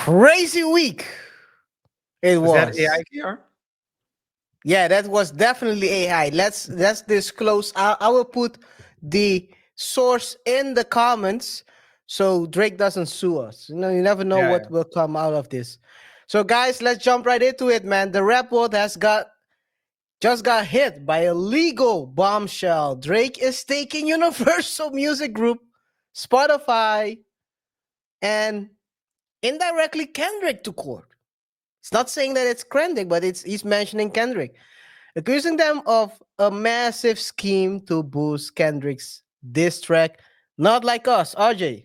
crazy week it Was that was. AI KR? Yeah, that was definitely AI. Let's disclose. I will put the source in the comments so Drake doesn't sue us. You never know Yeah, what yeah. will come out of this. So guys, let's jump right into it, man. The rap world just got hit by a legal bombshell. Drake is taking Universal Music Group, Spotify, and indirectly Kendrick to court. It's not saying that it's Kendrick, but he's mentioning Kendrick, accusing them of a massive scheme to boost Kendrick's diss track. Not like us, RJ.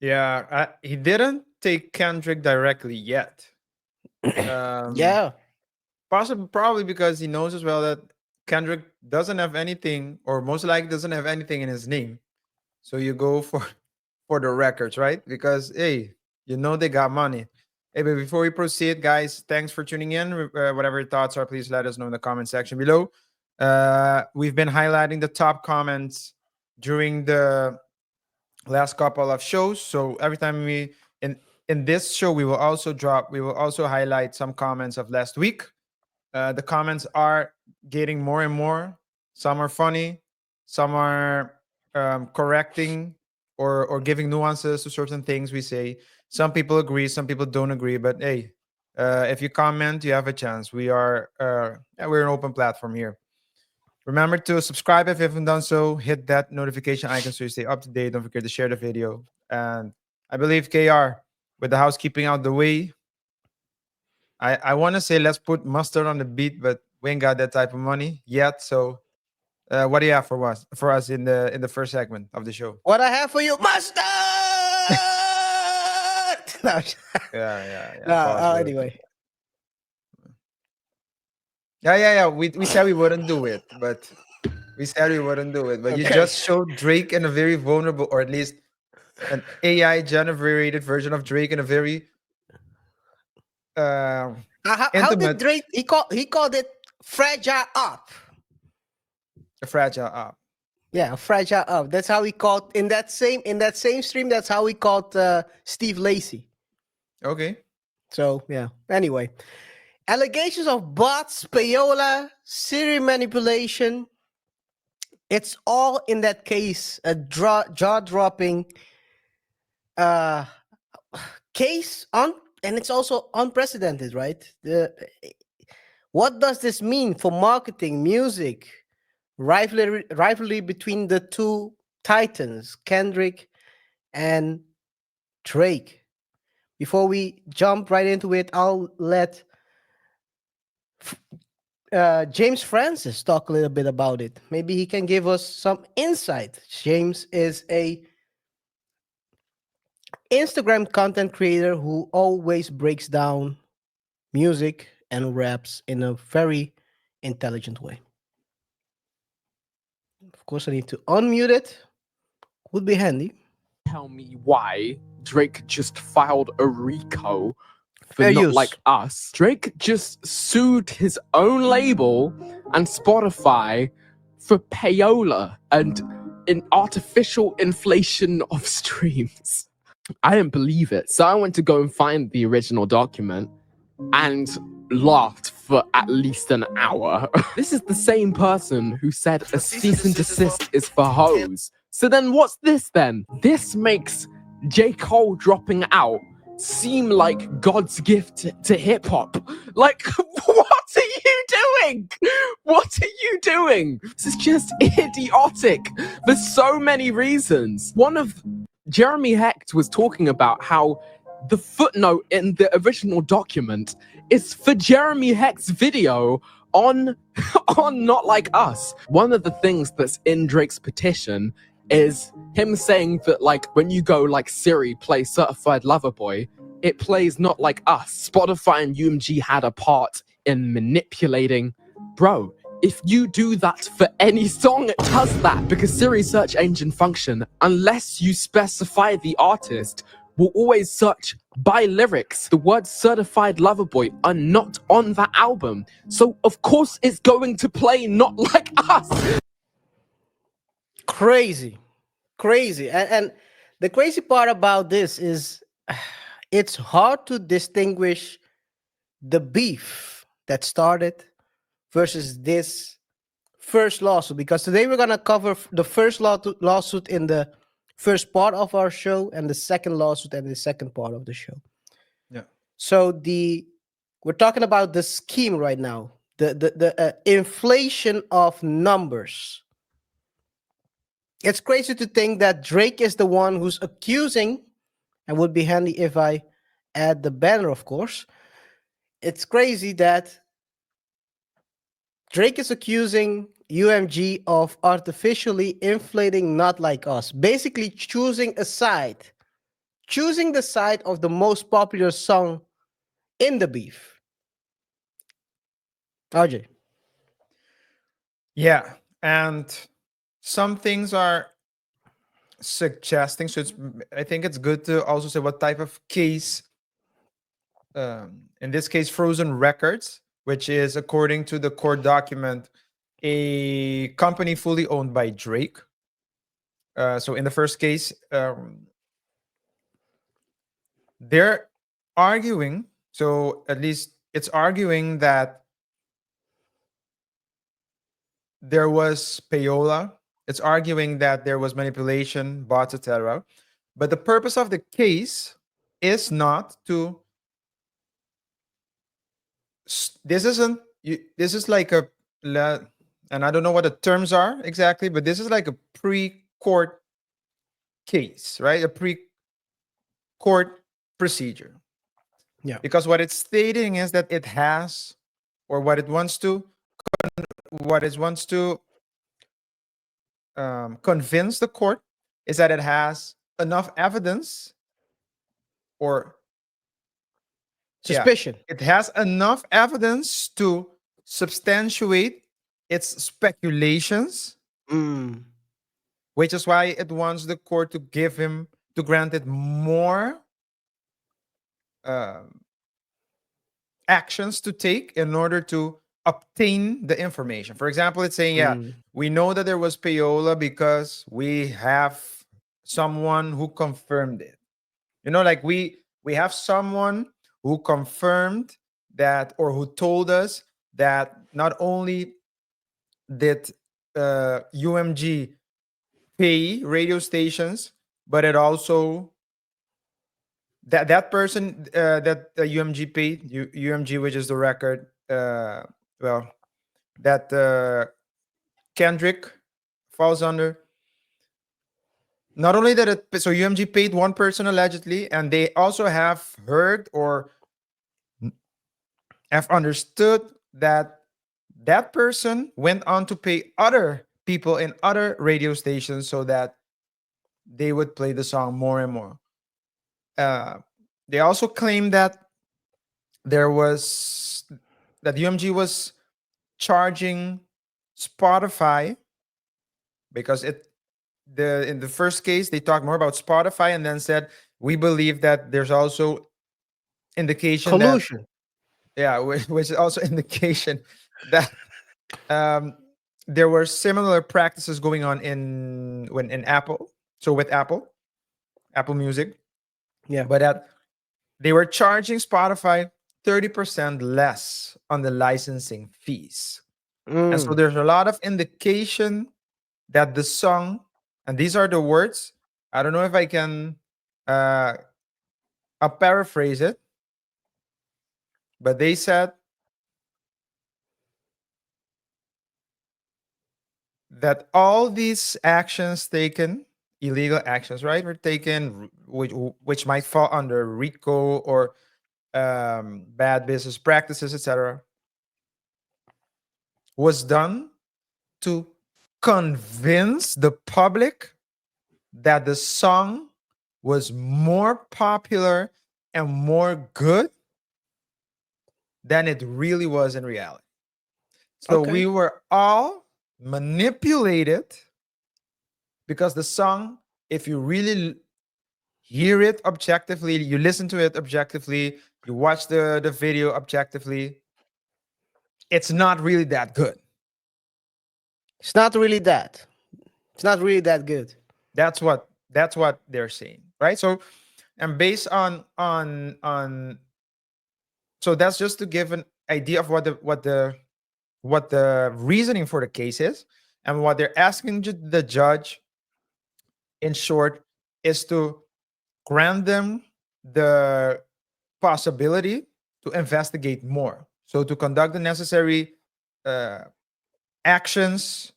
Yeah, he didn't take Kendrick directly yet. Um, Yeah. Possibly, probably because he knows as well that Kendrick doesn't have anything, or most likely doesn't have anything in his name. So you go for for the records, right? Because hey, you know they got money. Hey, but before we proceed, guys, thanks for tuning in. Whatever your thoughts are, please let us know in the comment section below. We've been highlighting the top comments during the last couple of shows. So every time in this show, we will also highlight some comments of last week. The comments are getting more and more. Some are funny, some are correcting or giving nuances to certain things we say. Some people agree, some people don't agree. But hey, if you comment, you have a chance. We're an open platform here. Remember to subscribe if you haven't done so. Hit that notification icon so you stay up to date. Don't forget to share the video. And I believe KR, with the housekeeping out the way, I want to say let's put mustard on the beat, but we ain't got that type of money yet. So, what do you have for us in the first segment of the show? What I have for you, mustard! No, Yeah. no, Pause real quick. anyway. Yeah. We said we wouldn't do it, but we said we wouldn't do it. But you Okay. just showed Drake in a very vulnerable, or at least an AI generated version of Drake in a very uh, How did intimate, Drake, he called it fragile up. fragile app. Yeah, fragile up. That's how he called in that same stream. That's how he called Steve Lacy. Okay. So yeah. Anyway, allegations of bots, payola, Siri manipulation. It's all in that case a jaw-dropping uh, case on, and it's also unprecedented, right? What does this mean for marketing, music, rivalry between the two titans, Kendrick and Drake? Before we jump right into it, I'll let James Francis talk a little bit about it. Maybe he can give us some insight. James is a Instagram content creator who always breaks down music and raps in a very intelligent way. Of course, I need to unmute it. Would be handy. Tell me why Drake just filed a RICO for Fair Not use. Like Us. Drake just sued his own label and Spotify for payola and an artificial inflation of streams. I didn't believe it. So I went to go and find the original document and laughed for at least an hour. This is the same person who said a cease and desist is for hoes. So then what's this then? This makes J. Cole dropping out seem like God's gift to hip hop. Like, what are you doing? What are you doing? This is just idiotic for so many reasons. One of Jeremy Hecht was talking about how the footnote in the original document is for Jeremy Hecht's video on on Not Like Us. One of the things that's in Drake's petition is him saying that, like, when you go like Siri play Certified Lover Boy, it plays Not Like Us. Spotify and UMG had a part in manipulating. Bro, if you do that for any song, it does that, because Siri's search engine function, unless you specify the artist, will always search by lyrics. The words Certified Lover Boy are not on that album. So of course it's going to play Not Like Us. Crazy. And the crazy part about this is it's hard to distinguish the beef that started versus this first lawsuit, because today we're going to cover the first lawsuit in the first part of our show and the second lawsuit in the second part of the show. Yeah. So we're talking about the scheme right now, the inflation of numbers. It's crazy to think that Drake is the one who's accusing, and would be handy if I add the banner, of course. It's crazy that Drake is accusing UMG of artificially inflating Not Like Us, basically choosing the side of the most popular song in the beef. RJ. Yeah. And some things are suggesting. So I think it's good to also say what type of case. In this case, Frozen Records, which is, according to the court document, a company fully owned by Drake. So in the first case, they're arguing. So at least it's arguing that there was payola. It's arguing that there was manipulation, bots, etc. But the purpose of the case is not to. This isn't. This is like and I don't know what the terms are exactly, but this is like a pre-court case, right? A pre-court procedure. Yeah. Because what it's stating is that it has, or what it wants to convince the court is that it has enough evidence, or Suspicion. it has enough evidence to substantiate its speculations, Mm. which is why it wants the court to grant it more actions to take in order to obtain the information. For example, it's saying, yeah, Mm. we know that there was payola because we have someone who confirmed it. Like we have someone who confirmed that, or who told us that not only did UMG pay radio stations, but it also that person that UMG paid, UMG, which is the record, well, that Kendrick falls under. Not only that, so UMG paid one person allegedly, and they also have heard or have understood that that person went on to pay other people in other radio stations so that they would play the song more and more. They also claim that UMG was charging Spotify, because in the first case they talked more about Spotify and then said, we believe that there's also indication Collusion. which is also indication that there were similar practices going on in Apple. So with Apple Music, Yeah. but that they were charging Spotify 30% less on the licensing fees. And so Mm. there's a lot of indication that the song, and these are the words, I don't know if I can I'll paraphrase it, but they said that all these actions taken, illegal actions, right, were taken, which might fall under RICO or bad business practices, etc., was done to convince the public that the song was more popular and more good than it really was in reality. So Okay. we were all manipulated, because the song, if you really hear it objectively, you listen to it objectively, you watch the video objectively, it's not really that good. It's not really that. It's not really that good. That's what they're saying, right? So And based on so that's just to give an idea of what the reasoning for the case is, and what they're asking the judge, in short, is to grant them the possibility to investigate more, so to conduct the necessary uh, actions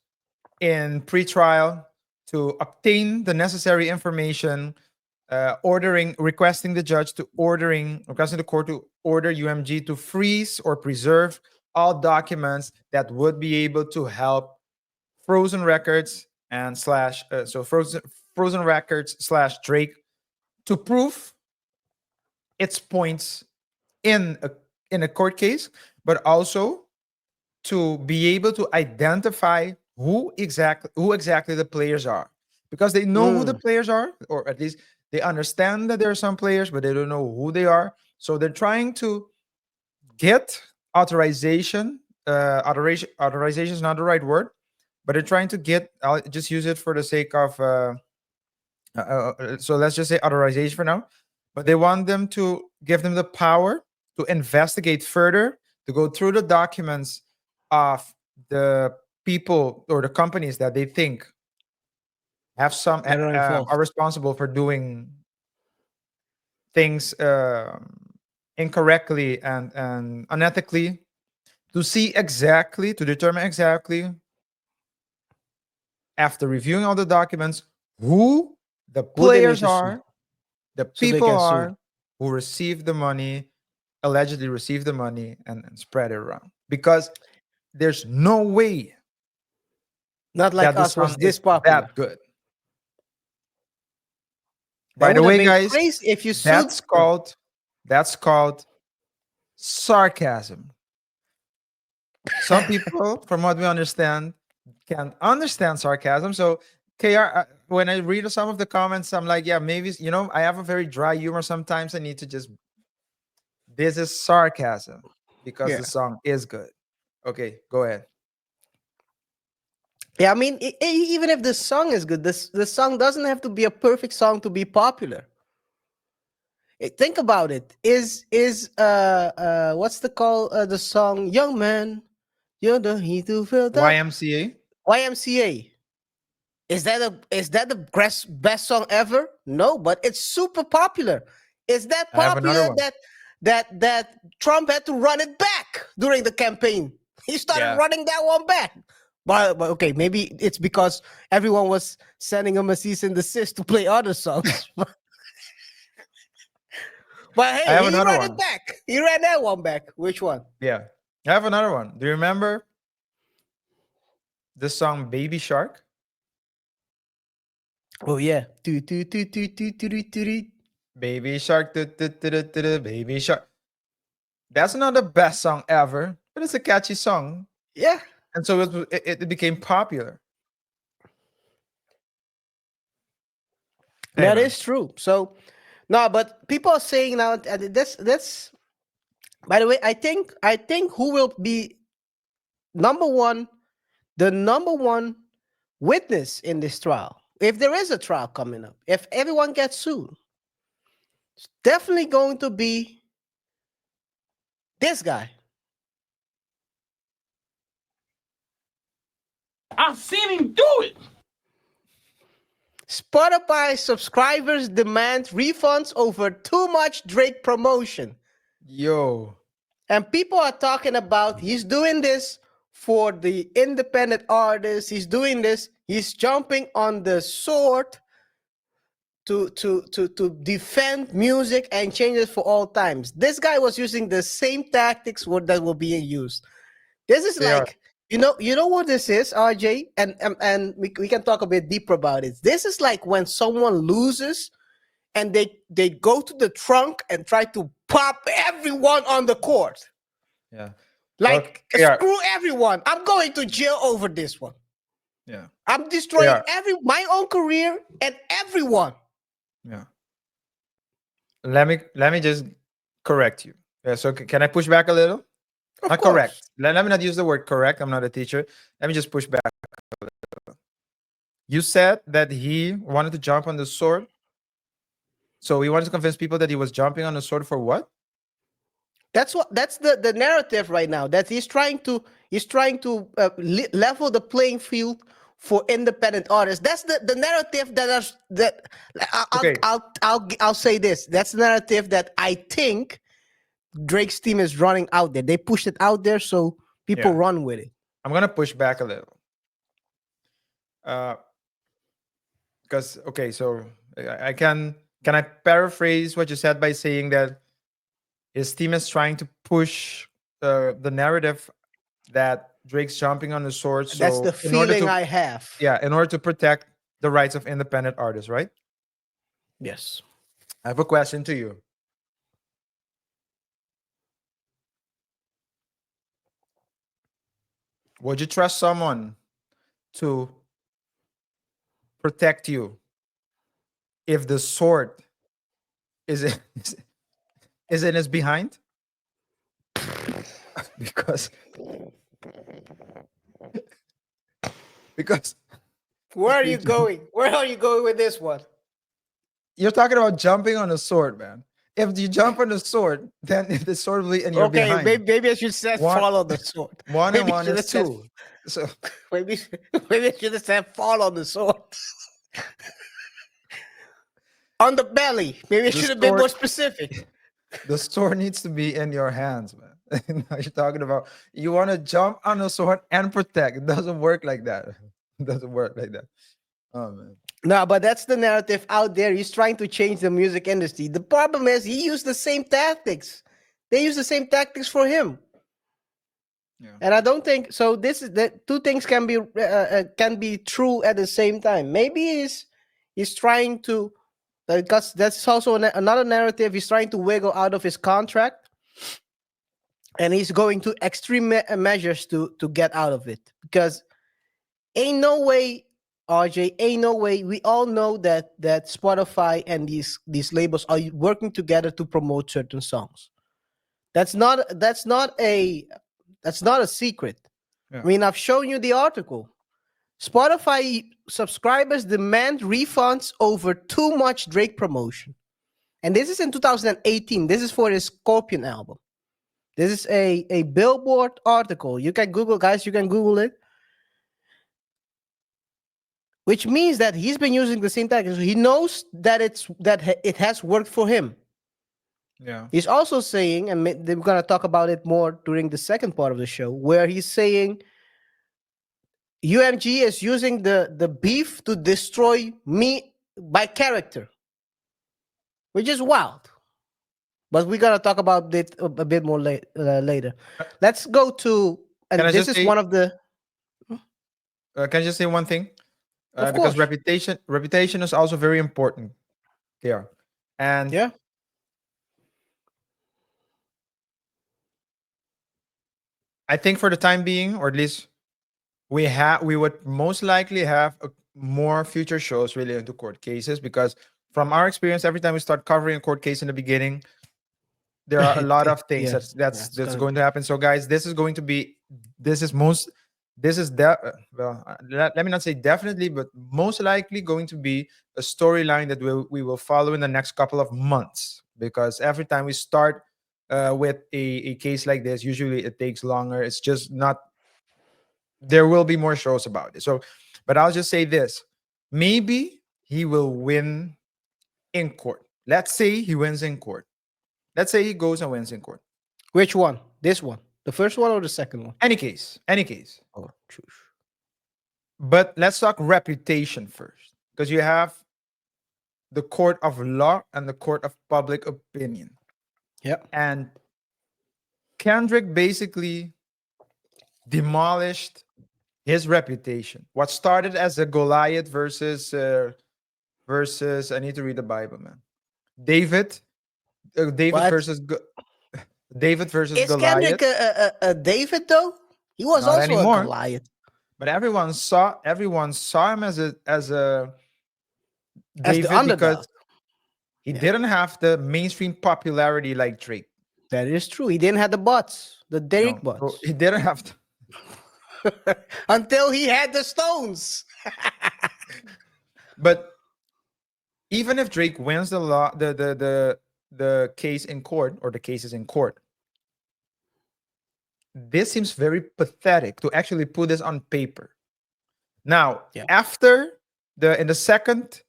in pretrial, to obtain the necessary information, requesting the judge to requesting the court to order UMG to freeze or preserve all documents that would be able to help frozen records and slash so frozen records slash Drake to prove its points in a court case, but also to be able to identify who exactly the players are, because they know who the Mm. players are, or at least they understand that there are some players, but they don't know who they are. So they're trying to get authorization. Authorization is not the right word, but they're trying to get. I'll just use it for the sake of. So let's just say authorization for now. But they want them to give them the power to investigate further, to go through the documents of the people or the companies that they think have some That are are involved. responsible for doing things incorrectly and unethically, to see exactly, to determine exactly, after reviewing all the documents, who the Who they need players to sue are, the so they people can sue. are who received the money, allegedly received the money, and spread it around. Because there's no way Not like that the us was song this is popular. that good. By That the would have way, been guys, crazy if you sued. that's called sarcasm. Some people, from what we understand, can't understand sarcasm. So, KR, when I read some of the comments, I'm like, yeah, maybe, I have a very dry humor sometimes. I need to just, this is sarcasm because Yeah. the song is good. Okay, go ahead. Yeah, I mean, even if the song is good, the song doesn't have to be a perfect song to be popular. Think about it. Is what's the song "Young Man"? You're the he to feel that YMCA. YMCA. Is that the best song ever? No, but it's super popular. It's that I have another popular one. that Trump had to run it back during the campaign. He started Yeah. running that one back. But okay, maybe it's because everyone was sending him a cease and desist to play other songs. But I hey, have he another ran it one. back. He ran that one back. Which one? Yeah. I have another one. Do you remember the song Baby Shark? Oh yeah. Do, do, do, do, do, do, do, do, do. Baby Shark, Baby Shark. That's not the best song ever, but it's a catchy song. Yeah, And so it became popular. that Anyway, is true. So no, but people are saying now that's by the way, I think who will be number one, the number one witness in this trial, if there is a trial coming up, if everyone gets sued, it's definitely going to be this guy. I've seen him do it. Spotify subscribers demand refunds over too much Drake promotion. yo, And people are talking about he's doing this for the independent artists. He's doing this. He's jumping on the sword to defend music and change it for all times. This guy was using the same tactics that were being used. This is they are. like, you know what this is, RJ, and we can talk a bit deeper about it. This is like when someone loses and they go to the trunk and try to pop everyone on the court. Yeah. Well, Like, KR, screw everyone. I'm going to jail over this one. yeah, I'm destroying KR, my own career and everyone. yeah. Let me just correct you. Yeah. So can I push back a little? Of Not course. correct. Let me not use the word correct. I'm not a teacher. Let me just push back. You said that he wanted to jump on the sword So he wanted to convince people that he was jumping on a sword for what? That's the narrative right now. That he's trying to level the playing field for independent artists. That's the narrative that Okay. I'll say this. That's the narrative that I think Drake's team is running out there. They pushed it out there, so people Yeah. run with it. I'm gonna push back a little. Because okay, so I can I paraphrase what you said by saying that his team is trying to push the narrative that Drake's jumping on the sword. So That's the in order feeling to I have. in order to protect the rights of independent artists, right? Yes. I have a question to you. Would you trust someone to protect you if the sword is in, is in his behind? because because Where are you going? Where are you going with this one? you're talking about jumping on a sword, man. If you jump on the sword, then if the sword will be in your Okay, behind, maybe I should say One- follow the sword. one and Maybe I one should is have said two. So maybe I should have said fall on the sword. On the belly. Maybe I The should have been more sword- specific. the sword needs to be in your hands, man. Now you're talking about you want to jump on a sword and protect. It doesn't work like that. It doesn't work like that. Oh man. No, but that's the narrative out there. He's trying to change the music industry. The problem is he used the same tactics. They use the same tactics for him. Yeah. And I don't think so. This is the two things can be true at the same time. Maybe he's trying to, because that's also another narrative. He's trying to wiggle out of his contract, and he's going to extreme measures to get out of it. Because ain't no way, RJ, ain't no way. We all know that Spotify and these labels are working together to promote certain songs. That's not a secret. Yeah. I mean, I've shown you the article. Spotify subscribers demand refunds over too much Drake promotion. And this is in 2018. This is for his Scorpion album. This is a Billboard article. You can Google, guys, you can Google it. Which means that he's been using the same tactics. He knows that it has worked for him. Yeah. He's also saying, and we're going to talk about it more during the second part of the show, where he's saying UMG is using the beef to destroy me by character, which is wild. But we're going to talk about it a bit more later. Let's go to, and Can I this just is say- one of the... can I just say one thing? Of Because course. reputation is also very important. Yeah. And Yeah. I think for the time being, or at least we would most likely have more future shows related to court cases, because from our experience, every time we start covering a court case in the beginning, there are a lot of things Yeah. that's gonna going to happen. So guys, this is let me not say definitely, but most likely going to be a storyline that we will follow in the next couple of months, because every time we start with a case like this, usually it takes longer. It's just not, there will be more shows about it. So, but I'll just say this, maybe he will win in court. Let's say he wins in court. Let's say he goes and wins in court. Which one? This one? The first one or the second one? Any case. Oh, choose. But let's talk reputation first, because you have the court of law and the court of public opinion. Yep. And Kendrick basically demolished his reputation. What started as a Goliath versus I need to read the Bible, man. David What? versus David versus Is Goliath. Kendrick a David though? He was Not also anymore. a Goliath. But everyone saw him as a As the David, underdog. because he didn't have the mainstream popularity like Drake. That is true. He didn't have the butts, the Drake No, butts, he didn't have to. until he had the stones. But even if Drake wins the case in court, or the cases in court, this seems very pathetic to actually put this on paper. Now, Yeah. after in the second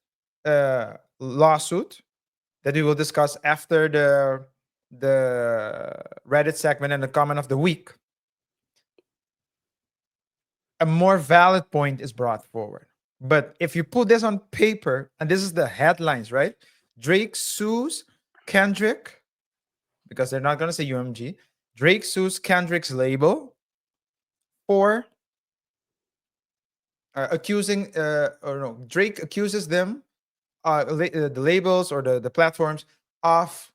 lawsuit that we will discuss after the Reddit segment and the comment of the week, a more valid point is brought forward. But if you put this on paper, and this is the headlines, right? Drake sues Kendrick, because they're not going to say UMG. Drake sues Kendrick's label for accusing, or no, Drake accuses them, the labels or the platforms, of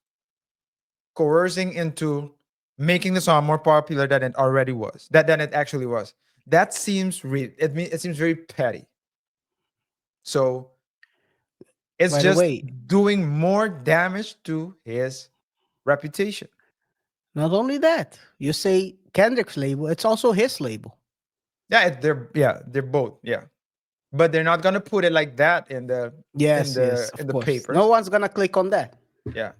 coercing into making the song more popular than it already was, than it actually was. That seems it seems very petty. So it's By the just way, doing more damage to his reputation. not only that, you say Kendrick's label, it's also his label. Yeah, they're both, yeah, but they're not gonna put it like that in the Yes, yes, in of the course. papers. No one's gonna click on that. Yeah,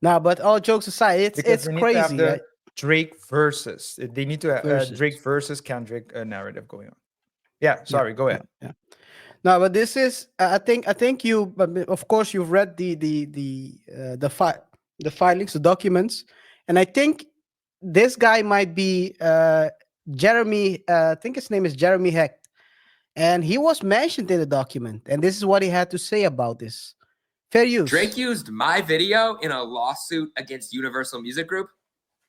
Now, but all jokes aside, because it's they need to have crazy, the right? Drake versus. They need to Versus. Drake versus Kendrick narrative going on. Yeah, sorry, go ahead. Yeah. No, but this is. I think you. Of course, you've read the filings, the documents, and I think this guy might be Jeremy. I think his name is Jeremy Hecht, and he was mentioned in the document, and this is what he had to say about this. Fair use. Drake used my video in a lawsuit against Universal Music Group.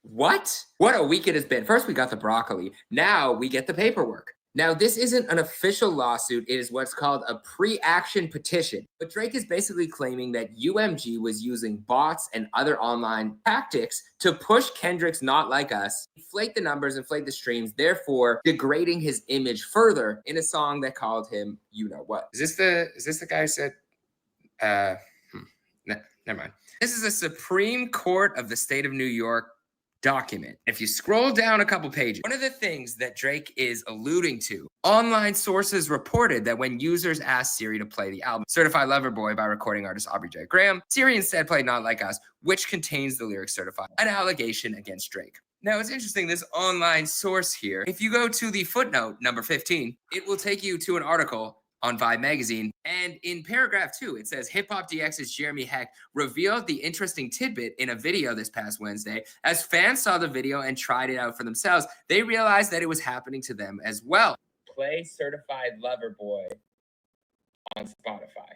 What? What a week it has been. First, we got the broccoli. Now we get the paperwork. Now, this isn't an official lawsuit. It is what's called a pre-action petition. But Drake is basically claiming that UMG was using bots and other online tactics to push Kendrick's Not Like Us, inflate the numbers, inflate the streams, therefore degrading his image further in a song that called him you know what. Is this the guy who said never mind. This is a Supreme Court of the state of New York document. If you scroll down a couple pages, one of the things that Drake is alluding to, online sources reported that when users asked Siri to play the album Certified Lover Boy by recording artist Aubrey J. Graham, Siri instead played Not Like Us, which contains the lyrics Certified, an allegation against Drake. Now, it's interesting, this online source here, if you go to the footnote number 15, it will take you to an article on Vibe magazine, and in paragraph 2 it says Hip Hop DX's Jeremy Hecht revealed the interesting tidbit in a video this past Wednesday. As fans saw the video and tried it out for themselves, they realized that it was happening to them as well. Play Certified Lover Boy on Spotify.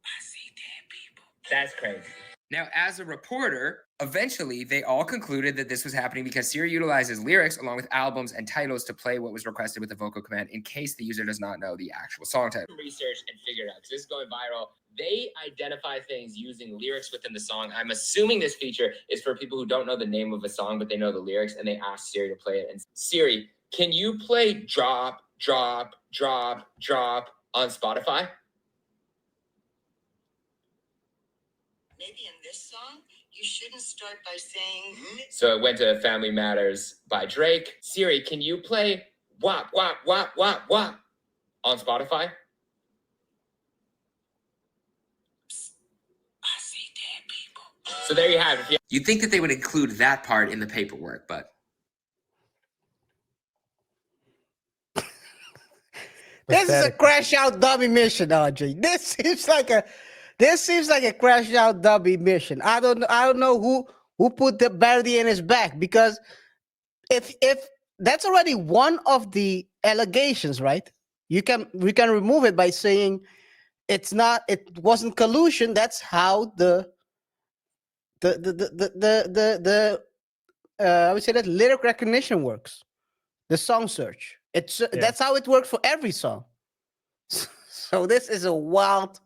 I see dead people. That's crazy. Now, as a reporter, eventually they all concluded that this was happening because Siri utilizes lyrics along with albums and titles to play what was requested with the vocal command in case the user does not know the actual song title. Research and figure it out because this is going viral. They identify things using lyrics within the song. I'm assuming this feature is for people who don't know the name of a song, but they know the lyrics, and they ask Siri to play it. And Siri, can you play Drop, Drop, Drop, Drop on Spotify? Maybe in this song, you shouldn't start by saying... So it went to Family Matters by Drake. Siri, can you play Wop, Wop, Wop, Wop, Wop on Spotify? I see dead people. So there you have it. You'd think that they would include that part in the paperwork, but... This is a crash out dummy mission, RJ. This seems like a crash out dummy mission. I don't know who put the Barry in his back, because if that's already one of the allegations, right? We can remove it by saying it wasn't collusion. That's how the I would say that lyric recognition works. The song search. That's how it works for every song. So this is a wild,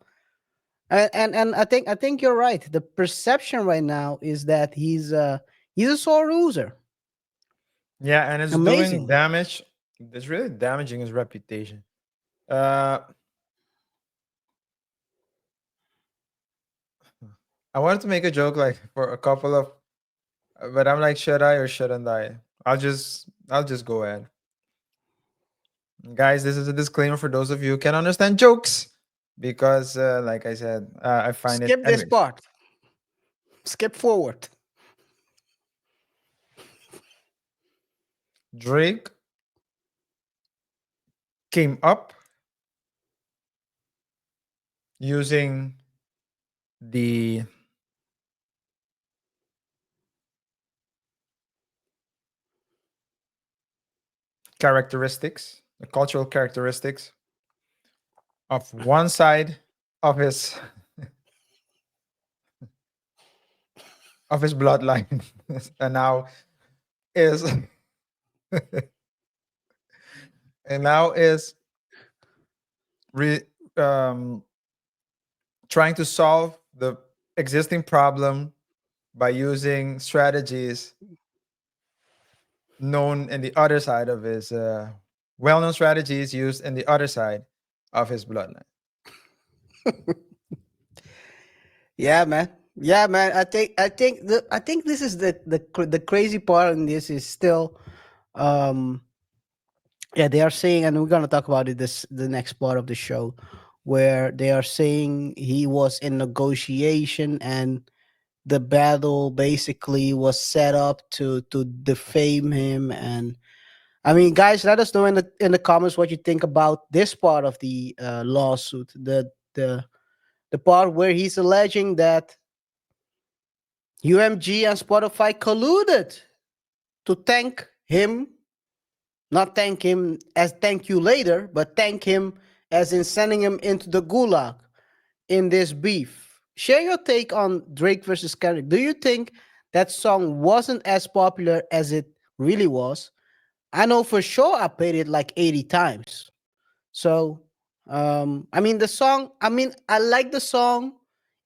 and I think you're right. The perception right now is that he's a sore loser. Yeah, and it's Amazing. doing damage. It's really damaging his reputation. I wanted to make a joke like for a couple of, but I'm like, should I or shouldn't I? I'll just go ahead. Guys, this is a disclaimer for those of you who can understand jokes because, like I said, I find it. Skip this Anyways, part. Skip forward. Drake came up using the characteristics, the cultural characteristics of one side of his of his bloodline, and now is and now is re, um, trying to solve the existing problem by using strategies known in the other side of his well-known strategies used in the other side of his bloodline. Yeah, man. Yeah, man. I think this is the crazy part in this is still yeah, they are saying, and we're gonna talk about it this the next part of the show, where they are saying he was in negotiation and the battle basically was set up to defame him. And I mean, guys, let us know in the comments what you think about this part of the lawsuit, the part where he's alleging that UMG and Spotify colluded to thank him, not thank him as thank you later, but thank him as in sending him into the gulag in this beef. Share your take on Drake versus Kendrick. Do you think that song wasn't as popular as it really was? I know for sure I played it like 80 times. So, I mean, the song, I mean, I like the song.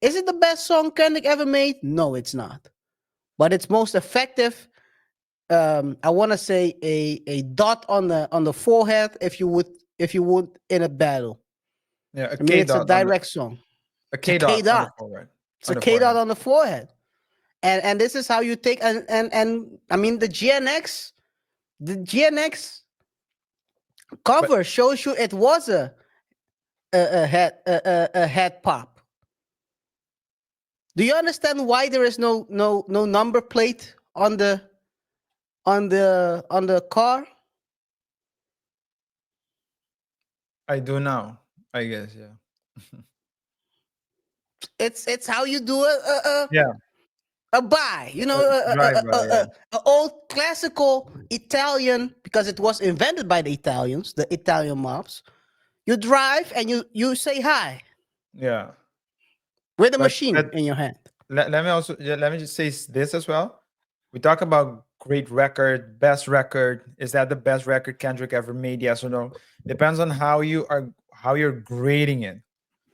Is it the best song Kendrick ever made? No, it's not. But it's most effective. I want to say a dot on the forehead if you would in a battle. Yeah, a I mean, K it's a dot on the direct song. a It's a K K dot on the dot. forehead. It's On a the K dot forehead. on the forehead. And this is how you take and I mean the GNX cover shows you it was a head pop. Do you understand why there is no number plate on the car? I do now. I guess, yeah. It's how you do Yeah, a buy. You know, drive by. Yeah, a old classical Italian because it was invented by the Italians, the Italian mobs. You drive and you say hi yeah. with a But machine in your hand. let me also let me just say this as well. We talk about great record, best record. Is that the best record Kendrick ever made? Yes or no? Depends on how you're grading it,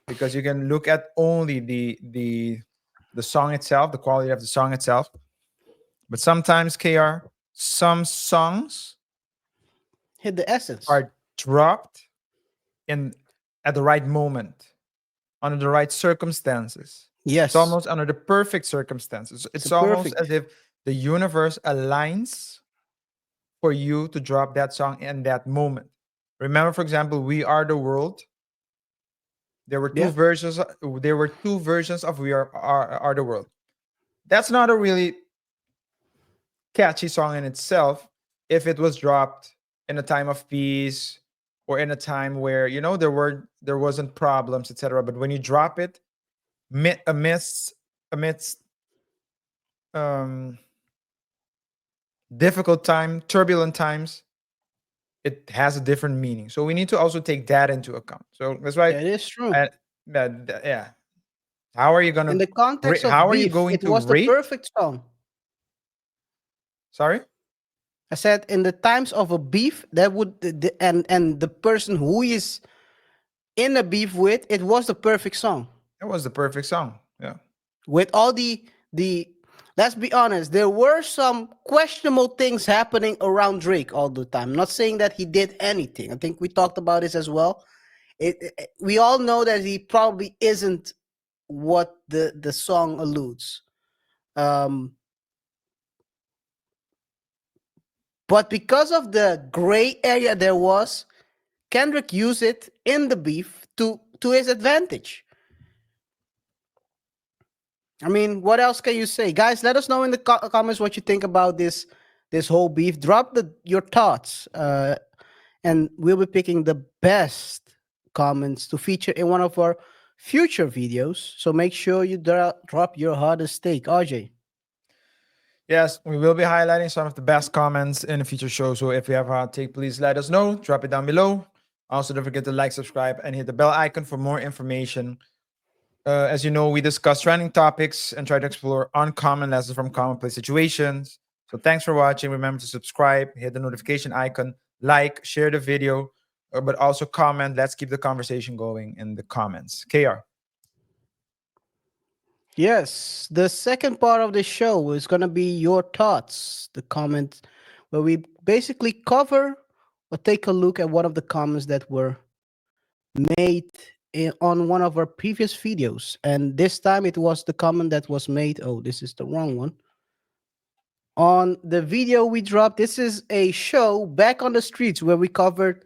because you can look at only the song itself, the quality of the song itself. But sometimes, KR, some songs Hit the essence. are dropped in at the right moment, under the right circumstances. It's Yes, almost under the perfect circumstances. it's a It's almost perfect. as if the universe aligns for you to drop that song in that moment. Remember, for example, "We Are the World." There were two Yeah, versions. There were two versions of "We Are the World." That's not a really catchy song in itself if it was dropped in a time of peace or in a time where there wasn't problems, etc. But when you drop it amidst um difficult time, turbulent times, it has a different meaning. So we need to also take that into account. So that's why that is true. I, yeah, how are you In gonna the context of how are you beef, going it to was the rate? perfect song. Sorry. I said in the times of a beef, that would and the person who is in a beef with, it was the perfect song. That was the perfect song. Yeah. With all the let's be honest, there were some questionable things happening around Drake all the time. Not saying that he did anything. I think we talked about this as well. We all know that he probably isn't what the song alludes. Um, but because of the gray area there was, Kendrick used it in the beef to his advantage. I mean, what else can you say, guys? Let us know in the comments what you think about this whole beef. Drop your thoughts, and we'll be picking the best comments to feature in one of our future videos. So make sure you drop your hardest take, RJ. Yes, we will be highlighting some of the best comments in the future show. So if you have a hot take, please let us know. Drop it down below. Also, don't forget to like, subscribe, and hit the bell icon for more information. As you know, we discuss trending topics and try to explore uncommon lessons from commonplace situations. So thanks for watching. Remember to subscribe, hit the notification icon, like, share the video, but also comment. Let's keep the conversation going in the comments. KR. Yes, the second part of the show is going to be your thoughts, the comments, where we basically cover or take a look at one of the comments that were made on one of our previous videos. And this time it was the comment that was made. Oh, this is the wrong one. On the video we dropped, this is a show back on the streets where we covered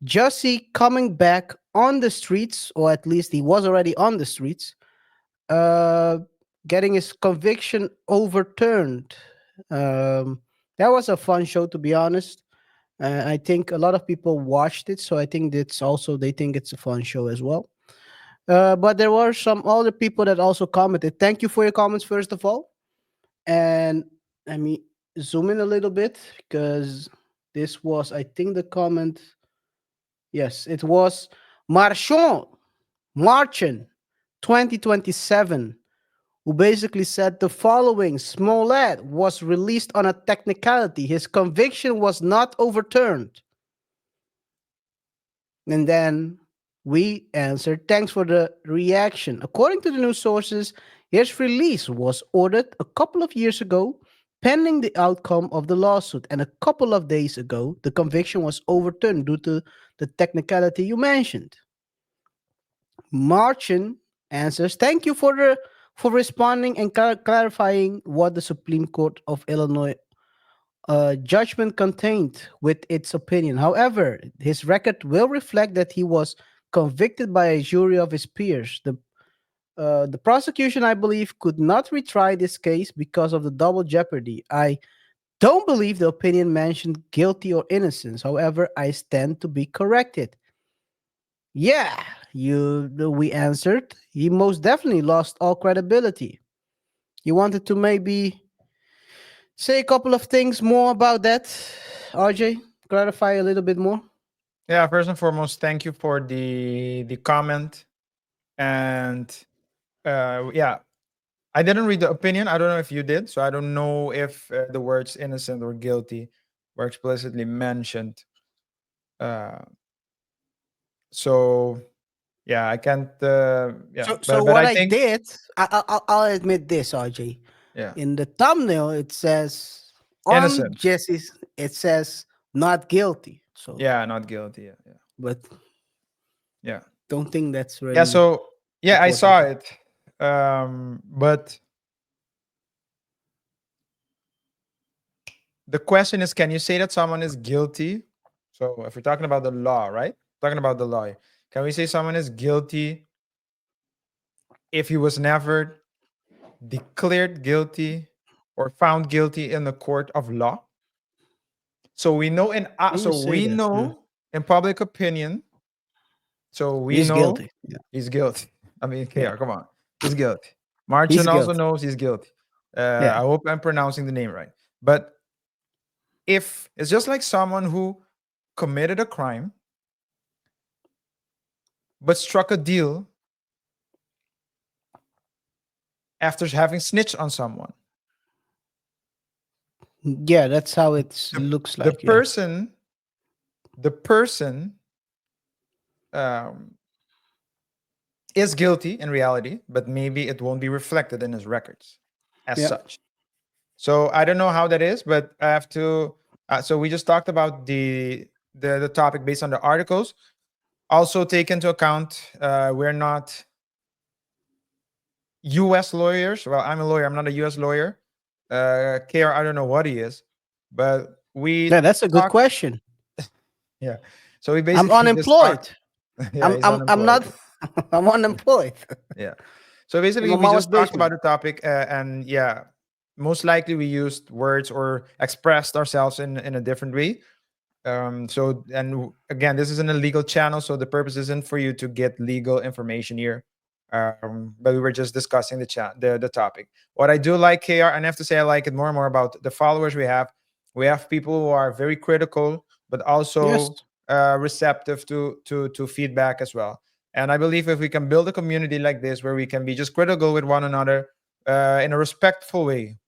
Jussie coming back on the streets, or at least he was already on the streets, getting his conviction overturned. That was a fun show, to be honest. I think a lot of people watched it, so I think they think it's a fun show as well. But there were some other people that also commented. Thank you for your comments, first of all. And let me zoom in a little bit because this was, I think, the comment. Yes, it was Marchand 2027, who basically said the following: Smollett was released on a technicality. His conviction was not overturned. And then we answered, thanks for the reaction. According to the news sources, his release was ordered a couple of years ago, pending the outcome of the lawsuit. And a couple of days ago, the conviction was overturned due to the technicality you mentioned. Marchin answers, thank you for responding and clarifying what the Supreme Court of Illinois judgment contained with its opinion. However, his record will reflect that he was convicted by a jury of his peers. The prosecution, I believe, could not retry this case because of the double jeopardy. I don't believe the opinion mentioned guilty or innocence. However, I stand to be corrected. Yeah, we answered. He most definitely lost all credibility. You wanted to maybe say a couple of things more about that, RJ? Clarify a little bit more. Yeah, first and foremost, thank you for the comment. And yeah, I didn't read the opinion. I don't know if you did. So I don't know if the words innocent or guilty were explicitly mentioned. So yeah, I can't. Yeah, So but what I I think did, I'll admit this, RJ. yeah, In the thumbnail, it says on innocent. Jesse's, it says not guilty. So Yeah, not guilty. Yeah, yeah, but yeah. don't think that's really Yeah. So yeah, I important. saw it. But the question is, can you say that someone is guilty? So if we're talking about the law, right? Talking about the law, can we say someone is guilty if he was never declared guilty or found guilty in the court of law? So we know Can you say that? Yeah. in public opinion. So we He's know guilty. Yeah. he's guilty. I mean, KR, Yeah. come on, he's guilty. He's Martin also guilty. knows he's guilty. Yeah. I hope I'm pronouncing the name right. But if it's just like someone who committed a crime but struck a deal after having snitched on someone. Yeah, that's how it looks like. The person is guilty in reality, but maybe it won't be reflected in his records as such. So I don't know how that is, but I have to. So we just talked about the topic based on the articles. Also take into account we're not U.S. lawyers. Well, I'm a lawyer. I'm not a U.S. lawyer. KR, I don't know what he is, but we. Yeah, that's a good question. Yeah. So we I'm basically just talk. unemployed. Yeah, he's I'm unemployed. not. I'm unemployed. Yeah. So In basically, my we mama's just talked about basement. the topic, and yeah, most likely we used words or expressed ourselves in a different way. So again, this is an illegal channel, so the purpose isn't for you to get legal information here. But we were just discussing the topic. What I do like, KR, and I have to say I like it more and more about the followers we have. We have people who are very critical, but Yes. also receptive to feedback as well. And I believe if we can build a community like this, where we can be just critical with one another in a respectful way,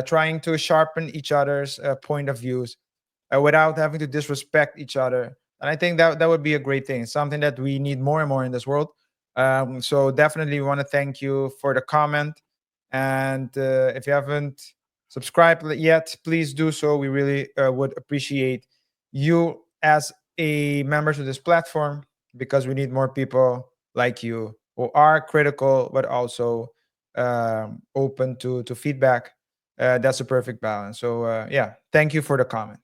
trying to sharpen each other's point of views without having to disrespect each other. And I think that would be a great thing, something that we need more and more in this world. So definitely want to thank you for the comment. And if you haven't subscribed yet, please do so. We really would appreciate you as a member to this platform, because we need more people like you who are critical but also open to feedback. That's a perfect balance. So yeah, thank you for the comment.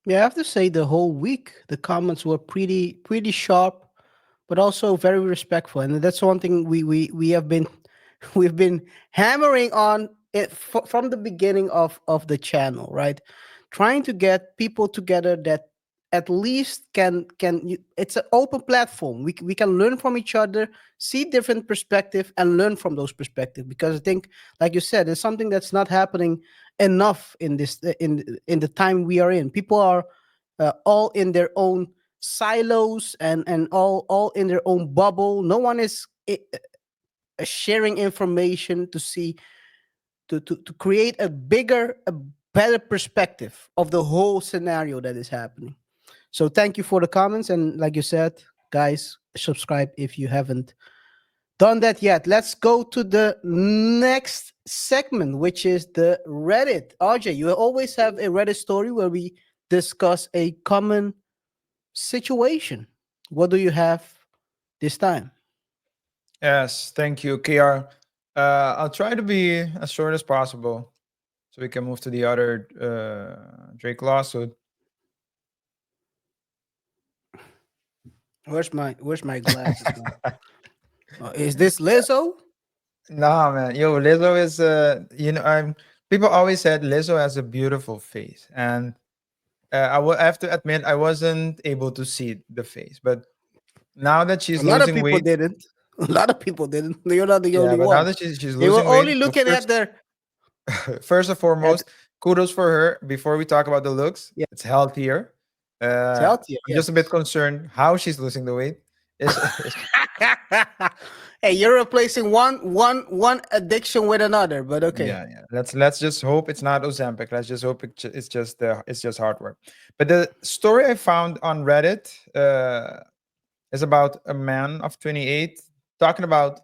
Yeah, I have to say the whole week the comments were pretty sharp, but also very respectful, and that's one thing we have been we've been hammering on it from the beginning of the channel, right? Trying to get people together that at least it's an open platform. We can learn from each other, see different perspective, and learn from those perspectives. Because I think, like you said, it's something that's not happening enough in this in the time we are in. People are all in their own silos and all in their own bubble. No one is sharing information to see to create a bigger, a better perspective of the whole scenario that is happening. So thank you for the comments, and like you said, guys, subscribe if you haven't done that yet. Let's go to the next segment, which is the Reddit. RJ, you always have a Reddit story where we discuss a common situation. What do you have this time? Yes, thank you, KR. I'll try to be as short as possible so we can move to the other Drake lawsuit. Where's my glasses, man? Is this Lizzo? Nah, man. Yo, Lizzo is people always said Lizzo has a beautiful face. And I have to admit I wasn't able to see the face. But now that A she's lot of losing people weight, didn't. A lot of people didn't. You're not the yeah, only but now one. that she's They were losing weight, only so looking at their first and at foremost, kudos for her. Before we talk about the looks, yeah, it's healthier. it's Uh, healthier. I'm just a bit Yes. concerned how she's losing the weight. Is Hey, you're replacing one addiction with another, but okay. Yeah, yeah. Let's just hope it's not Ozempic. Let's just hope it's just hard work. But the story I found on Reddit is about a man of 28 talking about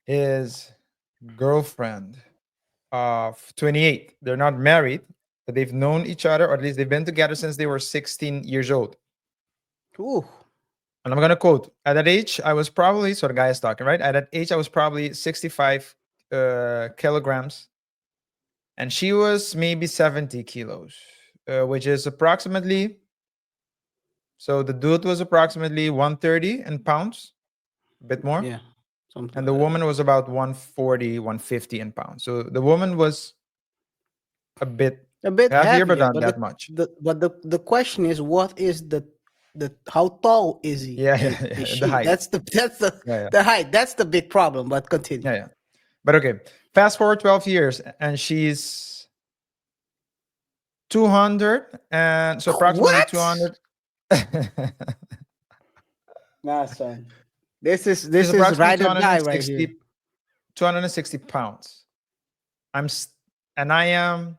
his girlfriend of 28. They're not married, but they've known each other, or at least they've been together since they were 16 years old. Ooh, And I'm gonna quote: At that age, I was probably, so the guy is talking, right? At that age, I was probably 65 kilograms, and she was maybe 70 kilos, which is approximately, so the dude was approximately 130 in pounds, a bit more, yeah, something and like the that. woman was about 140, 150 in pounds. So the woman was a bit A bit heavier, but heavier, not but that much. the question is, what is the how tall is he? Yeah, And yeah, is yeah, the she? height. That's Yeah, yeah, the height. That's the big problem. But continue. yeah, yeah. But okay, fast forward 12 years, and she's 200, and so approximately What? 200. Nah, son. This is She's this is approximately ride or die right here. 260 pounds. I'm s- and I am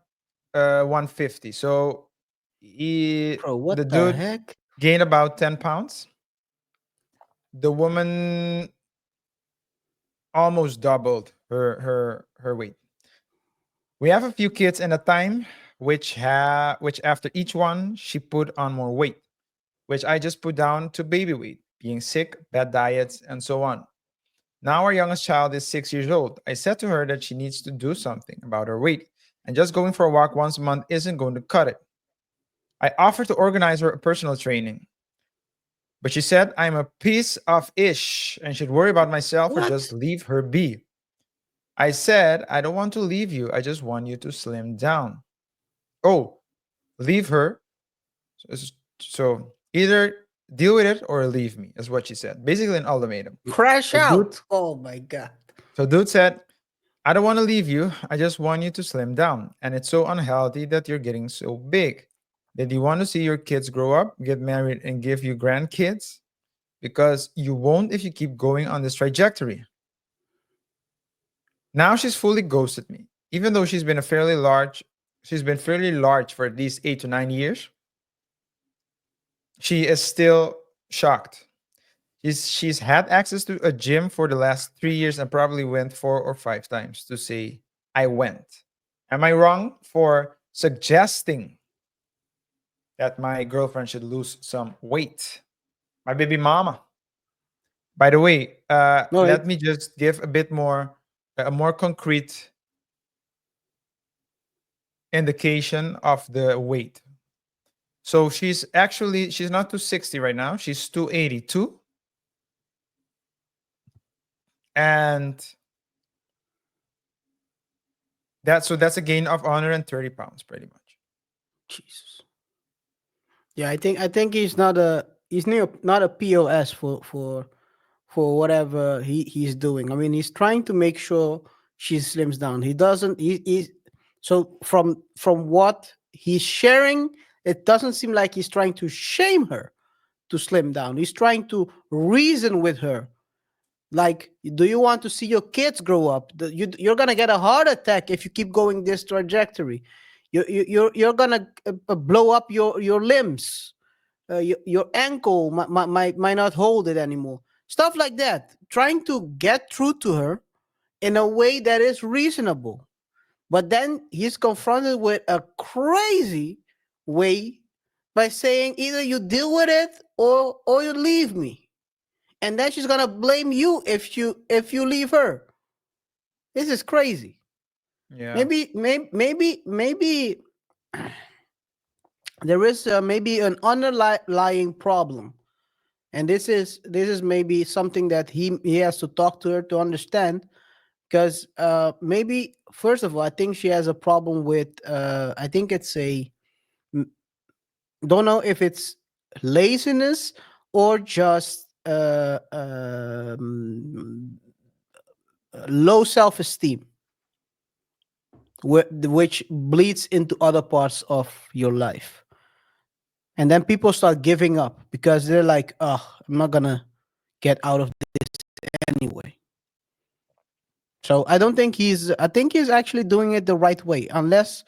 150. So Bro, the what the dude heck? gained about 10 pounds. The woman almost doubled her weight. We have a few kids in a time which after each one she put on more weight, which I just put down to baby weight, being sick, bad diets, and so on. Now our youngest child is 6 years old. I said to her that she needs to do something about her weight, and just going for a walk once a month isn't going to cut it. I offered to organize her a personal training, but she said I'm a piece of ish and should worry about myself or just What? leave her be. I said, I don't want to leave you. I just want you to slim down. Oh, leave her. So either deal with it or leave me, is what she said. Basically, an ultimatum. Crash So dude, out. Oh my god. so dude said, I don't want to leave you. I just want you to slim down. And it's so unhealthy that you're getting so big. Did you want to see your kids grow up, get married, and give you grandkids? Because you won't if you keep going on this trajectory. Now she's fully ghosted me. Even though she's been fairly large for at least 8 to 9 years. She is still shocked. She's had access to a gym for the last 3 years and probably went 4 or 5 times to say, I went. Am I wrong for suggesting that my girlfriend should lose some weight? My baby mama. By the way, No, let me just give a more concrete indication of the weight. So she's not 260 right now. She's 282. And that's a gain of 130 pounds pretty much. Jesus. Yeah, I think he's not a POS for whatever he's doing. I mean, he's trying to make sure she slims down. He doesn't. He so from what he's sharing, it doesn't seem like he's trying to shame her to slim down. He's trying to reason with her. Like, do you want to see your kids grow up? You're gonna get a heart attack if you keep going this trajectory. You're gonna blow up your limbs. Your ankle might not hold it anymore. Stuff like that. Trying to get through to her in a way that is reasonable. But then he's confronted with a crazy way by saying either you deal with it or you leave me. And then she's gonna blame you if you leave her. This is crazy. Yeah. Maybe there is maybe an underlying problem, and this is maybe something that he has to talk to her to understand. Because maybe first of all, I think she has a problem with I think it's a don't know if it's laziness or just low self-esteem, which bleeds into other parts of your life. And then people start giving up because they're like, oh, I'm not gonna get out of this anyway. So I think he's actually doing it the right way, unless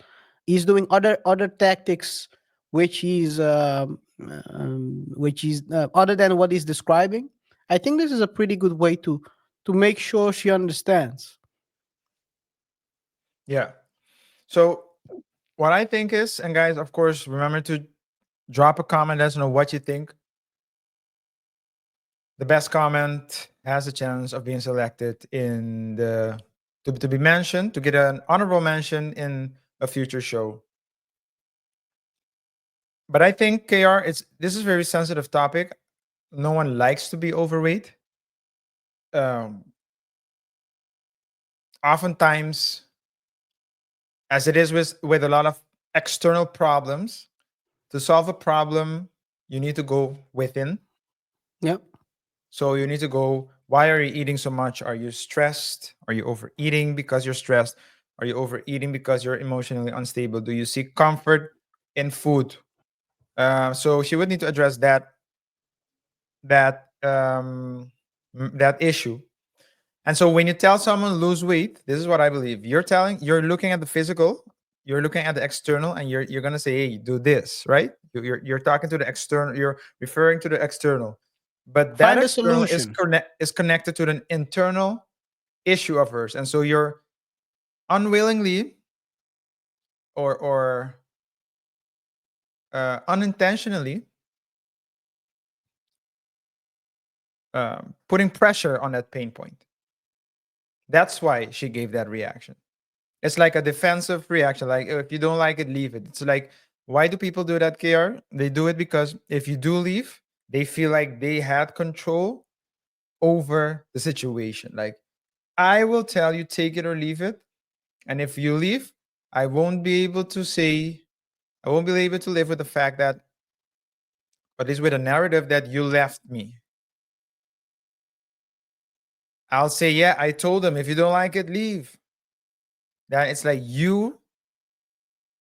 he's doing other tactics which he's other than what he's describing. I think this is a pretty good way to make sure she understands. Yeah. So what I think is, and guys, of course, remember to drop a comment. Let us know what you think. The best comment has a chance of being selected in the to be mentioned, to get an honorable mention in a future show. But I think KR, this is a very sensitive topic. No one likes to be overweight. Um, Oftentimes, as it is with a lot of external problems, to solve a problem, you need to go within. Yep. So you need to go, why are you eating so much? Are you stressed? Are you overeating because you're stressed? Are you overeating because you're emotionally unstable? Do you seek comfort in food? So she would need to address that issue. And so when you tell someone lose weight, this is what I believe. You're looking at the physical, you're looking at the external, and you're gonna say, hey, do this, right? You're talking to the external, you're referring to the external. But that Find a external solution. is connected to an internal issue of hers. And so you're unwillingly or unintentionally putting pressure on that pain point. That's why she gave that reaction. It's like a defensive reaction. Like, if you don't like it, leave it. It's like Why do people do that, KR? They do it because if you do leave, they feel like they had control over the situation. Like, I will tell you, take it or leave it. And if you leave, I won't be able to say, I won't be able to live with the fact that, or at least with a narrative that you left me. I'll say, yeah, I told them, if you don't like it, leave. That it's like you,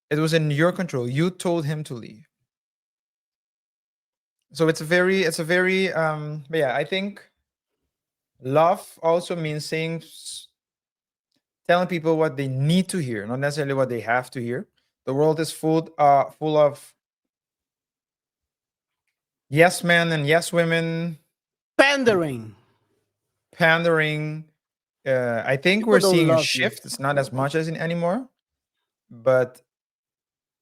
it was in your control. You told him to leave. So it's a very, but yeah, I think love also means saying, telling people what they need to hear, not necessarily what they have to hear. The world is full of yes men and yes women Pandering. pandering. I think People we're don't seeing a love you. shift. It's not as much as in anymore, but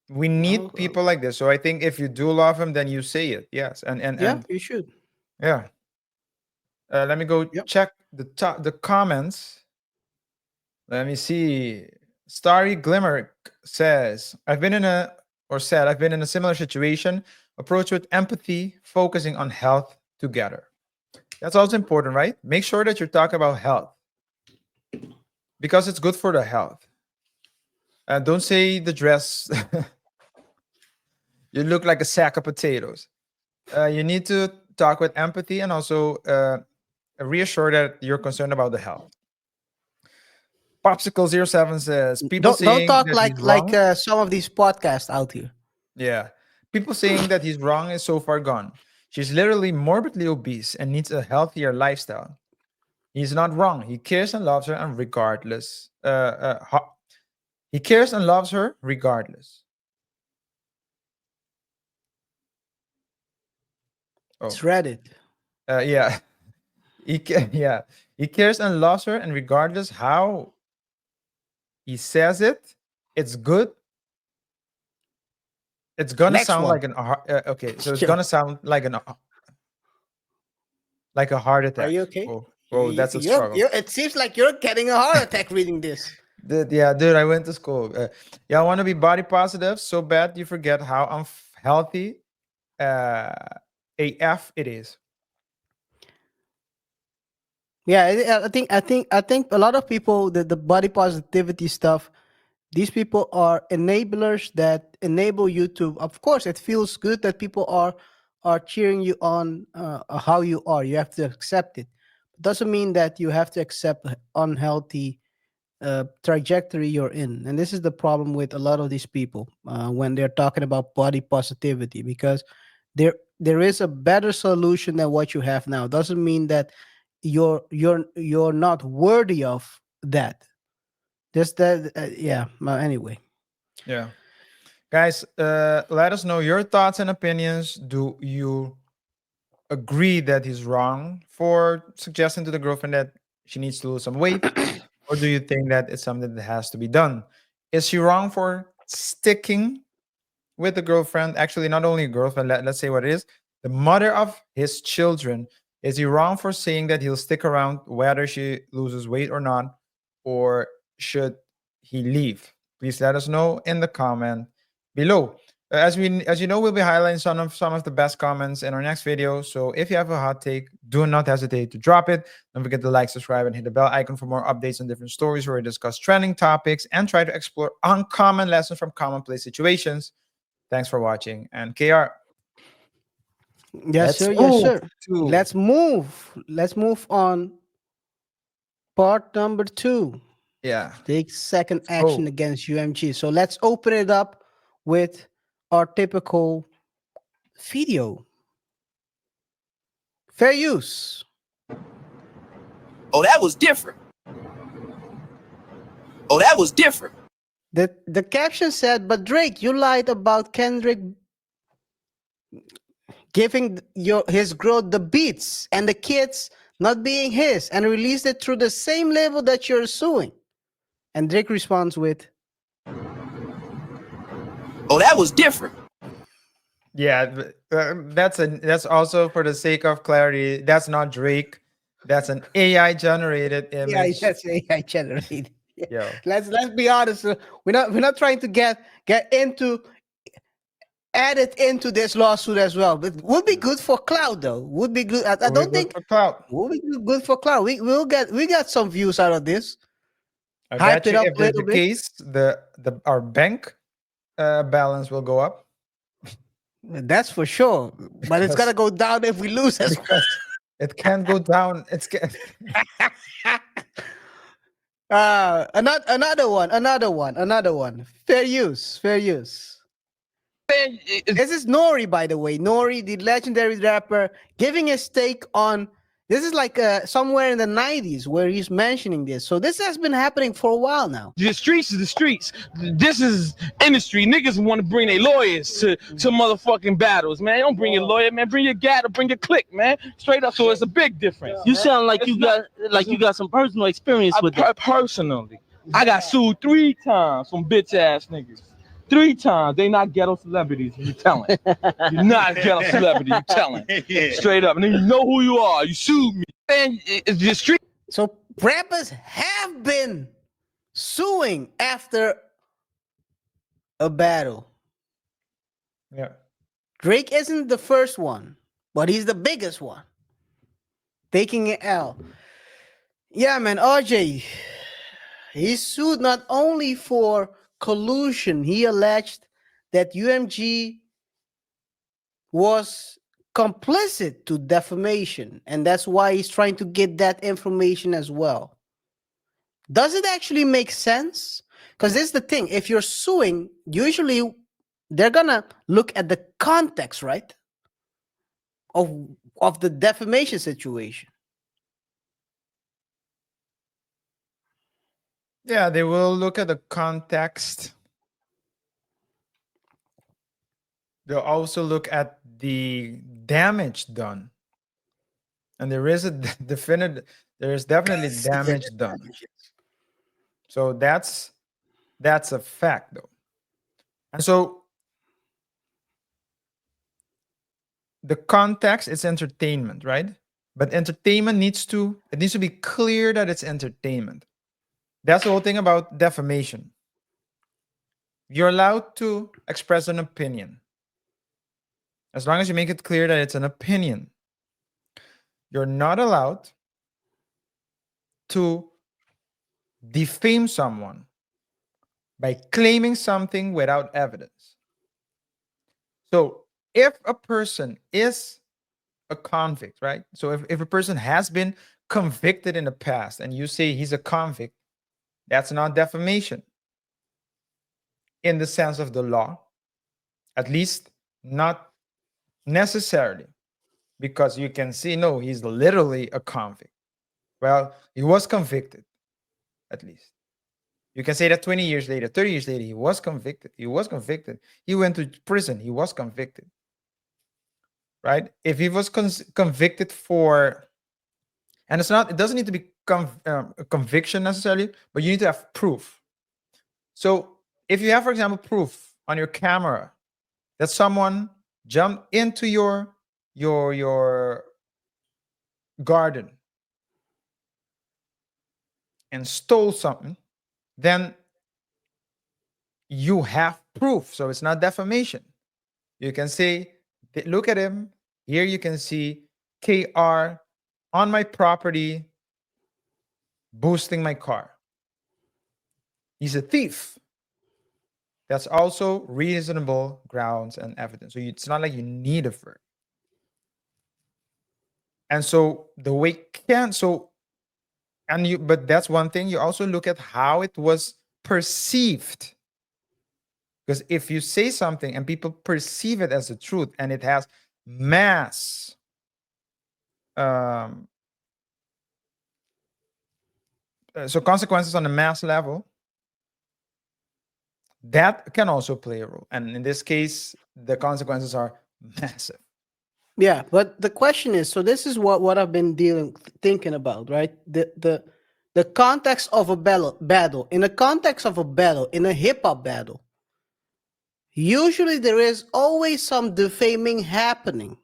we need people like this. So I think if you do love him, then you say it. Yes, Yeah, and you should. yeah. Let me go Yep. check the comments. Let me see. Starry Glimmer says, I've been in a similar situation, approach with empathy, focusing on health together. That's also important, right? Make sure that you're talking about health because it's good for the health. Don't say the dress, you look like a sack of potatoes. You need to talk with empathy and also reassure that you're concerned about the health. Popsicle07 says, people Don't saying talk that he's like wrong. some of these podcasts out here. Yeah. People saying that he's wrong is so far gone. She's literally morbidly obese and needs a healthier lifestyle. He's not wrong. He cares and loves her, and regardless. He cares and loves her regardless. It's Oh, Reddit. yeah. Yeah. He cares and loves her, and regardless how he says it, it's good. It's gonna Next sound one. like an okay. So it's gonna sound like a heart Are attack. you okay? Oh, that's a struggle. It seems like you're getting a heart attack reading this. Dude, I went to school. Yeah, I want to be body positive so bad you forget how unhealthy AF it is. Yeah, I think a lot of people, the body positivity stuff, these people are enablers that enable you to, of course it feels good that people are cheering you on, how you are. You have to accept it. It doesn't mean that you have to accept unhealthy trajectory you're in. And this is the problem with a lot of these people when they're talking about body positivity, because there is a better solution than what you have now. Doesn't mean that you're not worthy of that. Just that, yeah. Well, anyway, Yeah. Guys, let us know your thoughts and opinions. Do you agree that he's wrong for suggesting to the girlfriend that she needs to lose some weight? Or do you think that it's something that has to be done? Is she wrong for sticking with the girlfriend? Actually, not only a girlfriend, let's say what it is, the mother of his children. Is he wrong for saying that he'll stick around whether she loses weight or not? Or should he leave? Please let us know in the comment below. As you know, we'll be highlighting some of the best comments in our next video. So if you have a hot take, do not hesitate to drop it. Don't forget to like, subscribe, and hit the bell icon for more updates on different stories where we discuss trending topics and try to explore uncommon lessons from commonplace situations. Thanks for watching. And KR, yes let's sir, yes move sir. to Let's move on. Part number 2. yeah. Take second Let's action go. against UMG. So let's open it up with our typical video. Fair use. Oh, that was different. Oh, that was different. The caption said, "But Drake, you lied about Kendrick giving his girl the beats and the kids not being his, and released it through the same label that you're suing." And Drake responds with, Oh, that was different. Yeah, that's also for the sake of clarity. That's not Drake. That's an AI generated "Yeah, image. that's AI generated." Yo, Let's be honest. We're not trying to get into added into this lawsuit as well. But would be good for cloud though. Would be good. I don't think for clout. would be good for cloud. We got some views out of this. I Hype bet it you up if a that's little the bit. case, our bank balance will go up. That's for sure. But it's Because- gonna go down if we lose as well. because it can't go down. Another one. Fair use. Man, This is Nori, by the way. Nori, the legendary rapper, giving his take on this is like somewhere in the 90s where he's mentioning this. So this has been happening for a while now. The streets is the streets. This is industry. Niggas want to bring their lawyers to motherfucking battles, man. Don't bring your lawyer, man. Bring your gat or bring your clique, man. Straight up. So it's a big difference. You sound like you got some personal experience with that. Personally, I got sued 3 times from bitch ass niggas. 3 times. They not ghetto celebrities. You telling? You're not a ghetto celebrity. You telling? Straight up. And then you know who you are. You sued me. Man, it's the street. So rappers have been suing after a battle. Yeah. Drake isn't the first one, but he's the biggest one. Taking an L. Yeah, man, RJ. He sued not only for collusion, he alleged that UMG was complicit to defamation, and that's why he's trying to get that information as well. Does it actually make sense? Because this is the thing, if you're suing, usually they're gonna look at the context, right? Of the defamation situation. Yeah, they will look at the context. They'll also look at the damage done. And there is definitely damage done. So that's a fact though. And so the context is entertainment, right? But entertainment needs to be clear that it's entertainment. That's the whole thing about defamation. You're allowed to express an opinion as long as you make it clear that it's an opinion. You're not allowed to defame someone by claiming something without evidence. So if a person is a convict, right? So if a person has been convicted in the past and you say he's a convict, that's not defamation in the sense of the law, at least not necessarily, because you can see, no, he's literally a convict. Well, he was convicted, at least. You can say that 20 years later, 30 years later, he was convicted. He was convicted. He went to prison. He was convicted, right? If he was convicted for, and it doesn't need to be a conviction necessarily, but you need to have proof. So if you have, for example, proof on your camera that someone jumped into your garden and stole something, then you have proof. So it's not defamation. You can say, look at him. Here you can see KaiR on my property boosting my car. He's a thief. That's also reasonable grounds and evidence. So it's not like you need a verdict. And so the way but that's one thing. You also look at how it was perceived. Because if you say something and people perceive it as the truth and it has mass so consequences on a mass level, that can also play a role. And in this case, the consequences are massive. Yeah, but the question is, so this is what I've been thinking about, right? The context of a battle, in the context of a battle, in a hip-hop battle, usually there is always some defaming happening.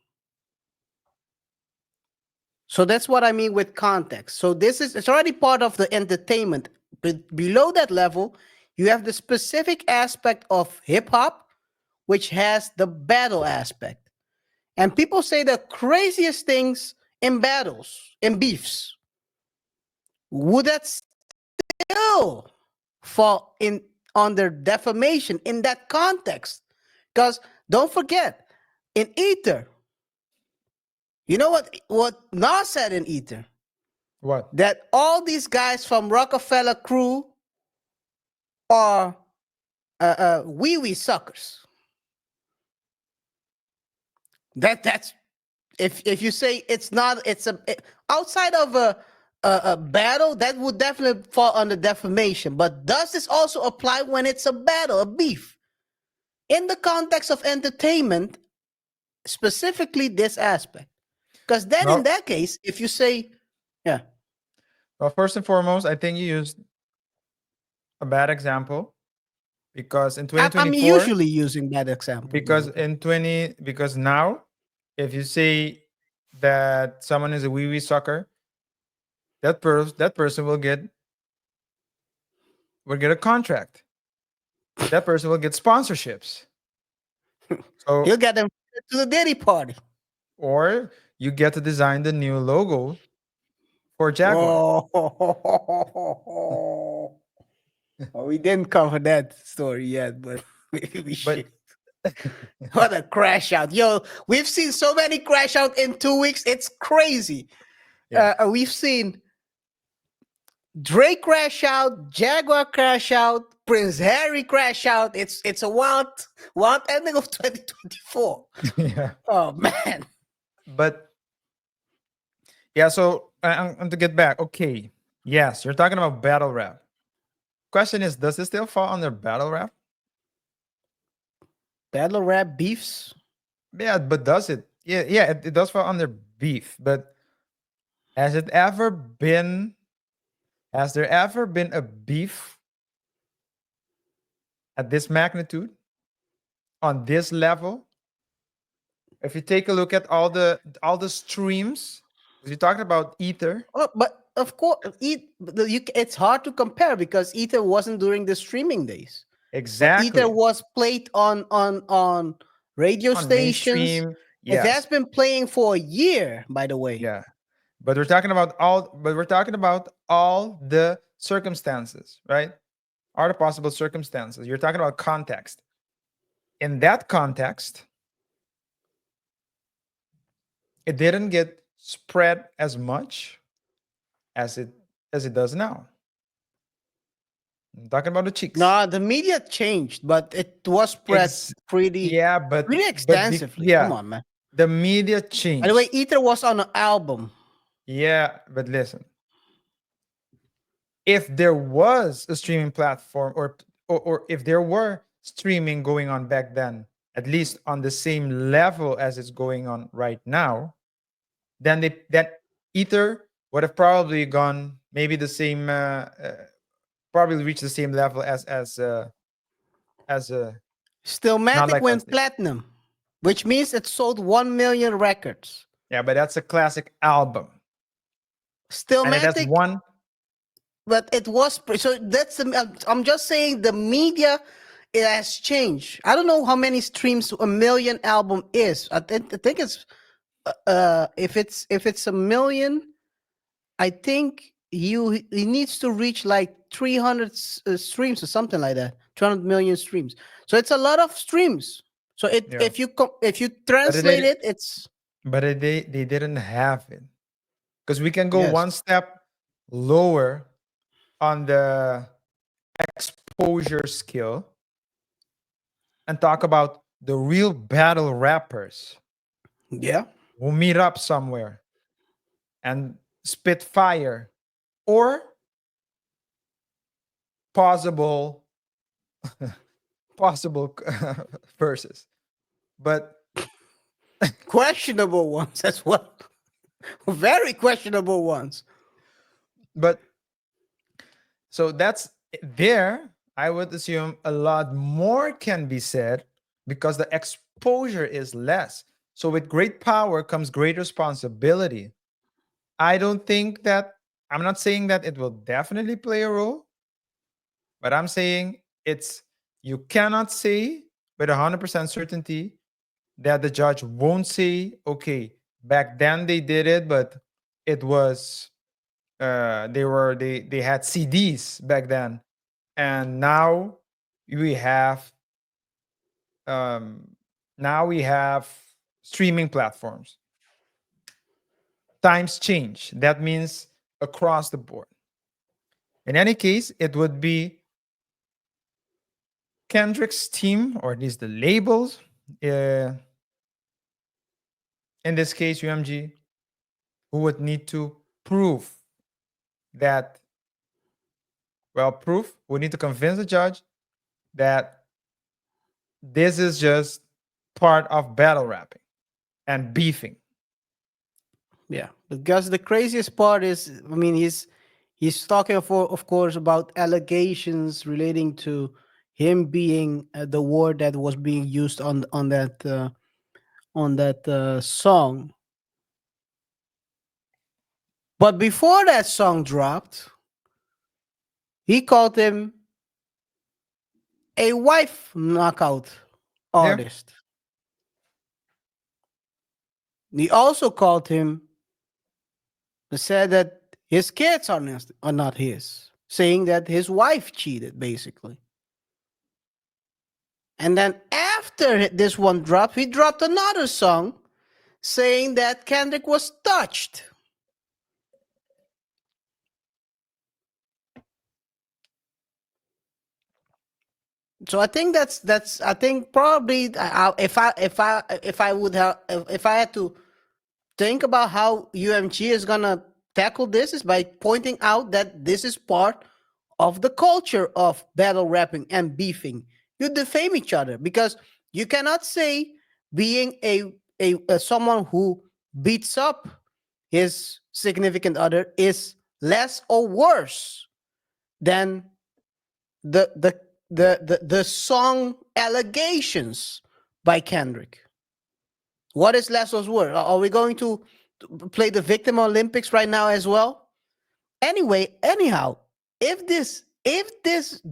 So that's what I mean with context. So it's already part of the entertainment. But below that level, you have the specific aspect of hip-hop which has the battle aspect. And people say the craziest things in battles, in beefs. Would that still fall in under defamation in that context? Because don't forget, in Ether, you know what Nas said in Ether? What? That all these guys from Rockefeller crew are wee suckers. That's if you say it's not, outside of a battle, that would definitely fall under defamation. But does this also apply when it's a battle, a beef? In the context of entertainment, specifically this aspect. Because then in Well, that case, if you say, yeah, well, first and foremost, I think you used a bad example because in I'm 2024, usually using that example. because brother. because now, if you say that someone is a wee sucker, that person will get a contract. That person will get sponsorships. So, You'll get them to the Diddy party. or you get to design the new logo for Jaguar. Oh. Well, we didn't cover that story yet, but maybe we But should. What a crash out. Yo, we've seen so many crash out in 2 weeks. It's crazy. Yeah. We've seen Drake crash out, Jaguar crash out, Prince Harry crash out. It's a wild ending of 2024. yeah. Oh man. But yeah, so to get back, okay. Yes, you're talking about battle rap. Question is, does it still fall under battle rap? Battle rap beefs. Yeah, but does it? Yeah, it does fall under beef. But has it ever been? Has there ever been a beef at this magnitude, on this level? If you take a look at all the streams, you're talking about Ether. Oh, but of course, it's hard to compare because Ether wasn't during the streaming days. But Exactly. Ether was played on radio On stations. mainstream, It has yes. been playing for a year, by the way. Yeah. But we're talking about all the circumstances, right? All the possible circumstances. You're talking about context. In that context, it didn't get spread as much as it does now. I'm talking about the cheeks. No, the media changed, but it was spread Ex- pretty yeah, but extensively. yeah, Come on, man. the media changed. By the way, Ether was on an album. Yeah, but listen. If there was a streaming platform, or if there were streaming going on back then, at least on the same level as it's going on right now, then that Ether would have probably gone maybe the same, probably reached the same level as not Stillmatic like went Wednesday. platinum, which means it sold 1 million records. Yeah, but that's a classic album, and it has Stillmatic, one. but it was so that's I'm just saying the media, it has changed. I don't know how many streams a million album is. I think it's if it's a million, I think he needs to reach like 300 streams or something like that. 300 million streams. So it's a lot of streams. So Yeah. if you translate it, it's But they didn't have it, because we can go Yes. one step lower on the exposure skill and talk about the real battle rappers yeah. who meet up somewhere and spit fire or possible verses. But Questionable ones as well. Very questionable ones. but so that's there. I would assume a lot more can be said because the exposure is less. So with great power comes great responsibility. I'm not saying that it will definitely play a role, but I'm saying you cannot say, with 100% certainty that the judge won't say, okay, back then they did it, but it was they had CDs back then, and now we have um, now we have streaming platforms. Times change. That means across the board. In any case, it would be Kendrick's team, or at least the labels, in this case, UMG, who would need to prove that, well, proof, we need to convince the judge that this is just part of battle rapping and beefing. Yeah, because the craziest part is, I mean, he's talking of course, about allegations relating to him being the word that was being used on that song. But before that song dropped, he called him a wife knockout artist. He also called him, said that his kids are not his, saying that his wife cheated, basically. And then after this one dropped, he dropped another song saying that Kendrick was touched. So I think that's I think probably if I would have if I had to think about how UMG is gonna tackle this, is by pointing out that this is part of the culture of battle rapping and beefing. You defame each other because you cannot say being a someone who beats up his significant other is less or worse than the song Allegations by Kendrick. What is less or worse? Are we going to play the victim Olympics right now as well? Anyway, anyhow, if this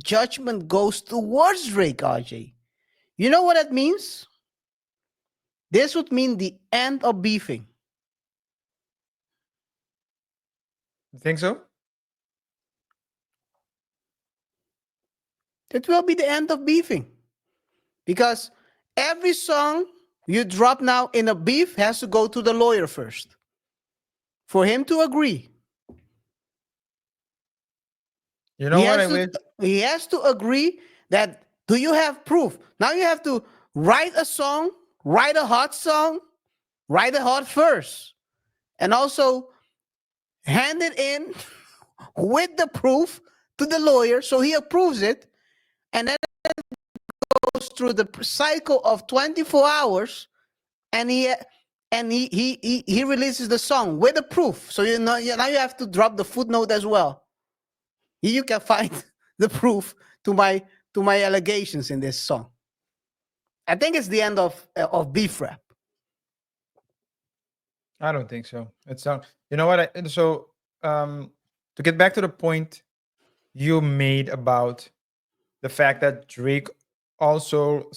judgment goes towards Drake, RJ, you know what that means? This would mean the end of beefing. You think so? It will be the end of beefing. Because every song you drop now in a beef has to go to the lawyer first for him to agree. You know what I wish? He has to agree that, do you have proof? Now you have to write a song, write a hot song, write a hot verse, and also hand it in with the proof to the lawyer so he approves it, and then it goes through the cycle of 24 hours, and he releases the song with the proof. So now you have to drop the footnote as well. You can find the proof to my allegations in this song. I think it's the end of beef rap. I don't think so. It's not. You know what? To get back to the point you made about the fact that Drake also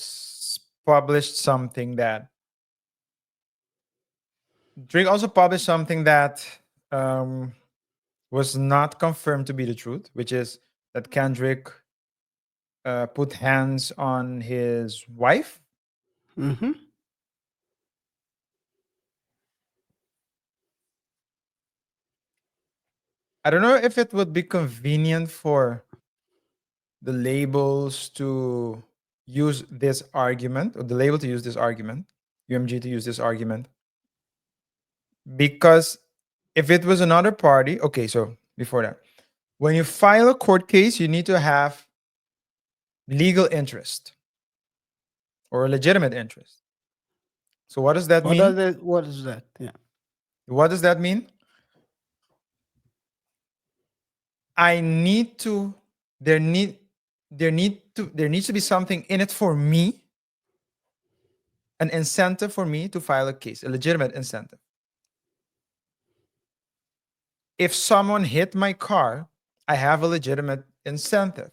published something that was not confirmed to be the truth, which is that Kendrick put hands on his wife. Mm-hmm. I don't know if it would be convenient for the labels to use this argument, or the label to use this argument, UMG to use this argument. Because if it was another party, okay, so before that, when you file a court case, you need to have legal interest or a legitimate interest. So what does that mean? What is that? Yeah. What does that mean? There needs to be something in it for me, an incentive for me to file a case, a legitimate incentive. If someone hit my car, I have a legitimate incentive.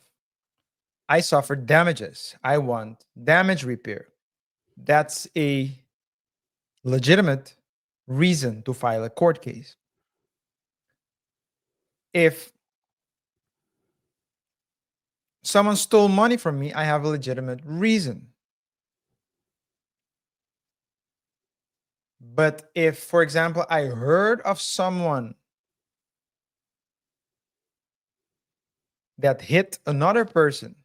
I suffered damages. I want damage repair. That's a legitimate reason to file a court case. If someone stole money from me, I have a legitimate reason. But if, for example, I heard of someone that hit another person,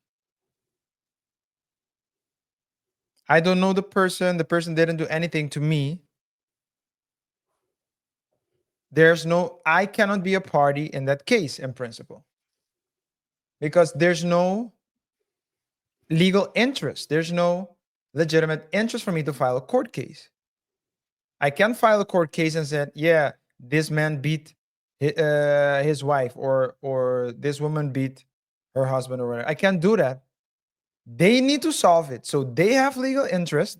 I don't know the person didn't do anything to me. I cannot be a party in that case in principle. Because there's no legal interest. There's no legitimate interest for me to file a court case. I can file a court case and say, yeah, this man beat his wife, or this woman beat her husband, or whatever. I can't do that. They need to solve it. So they have legal interest.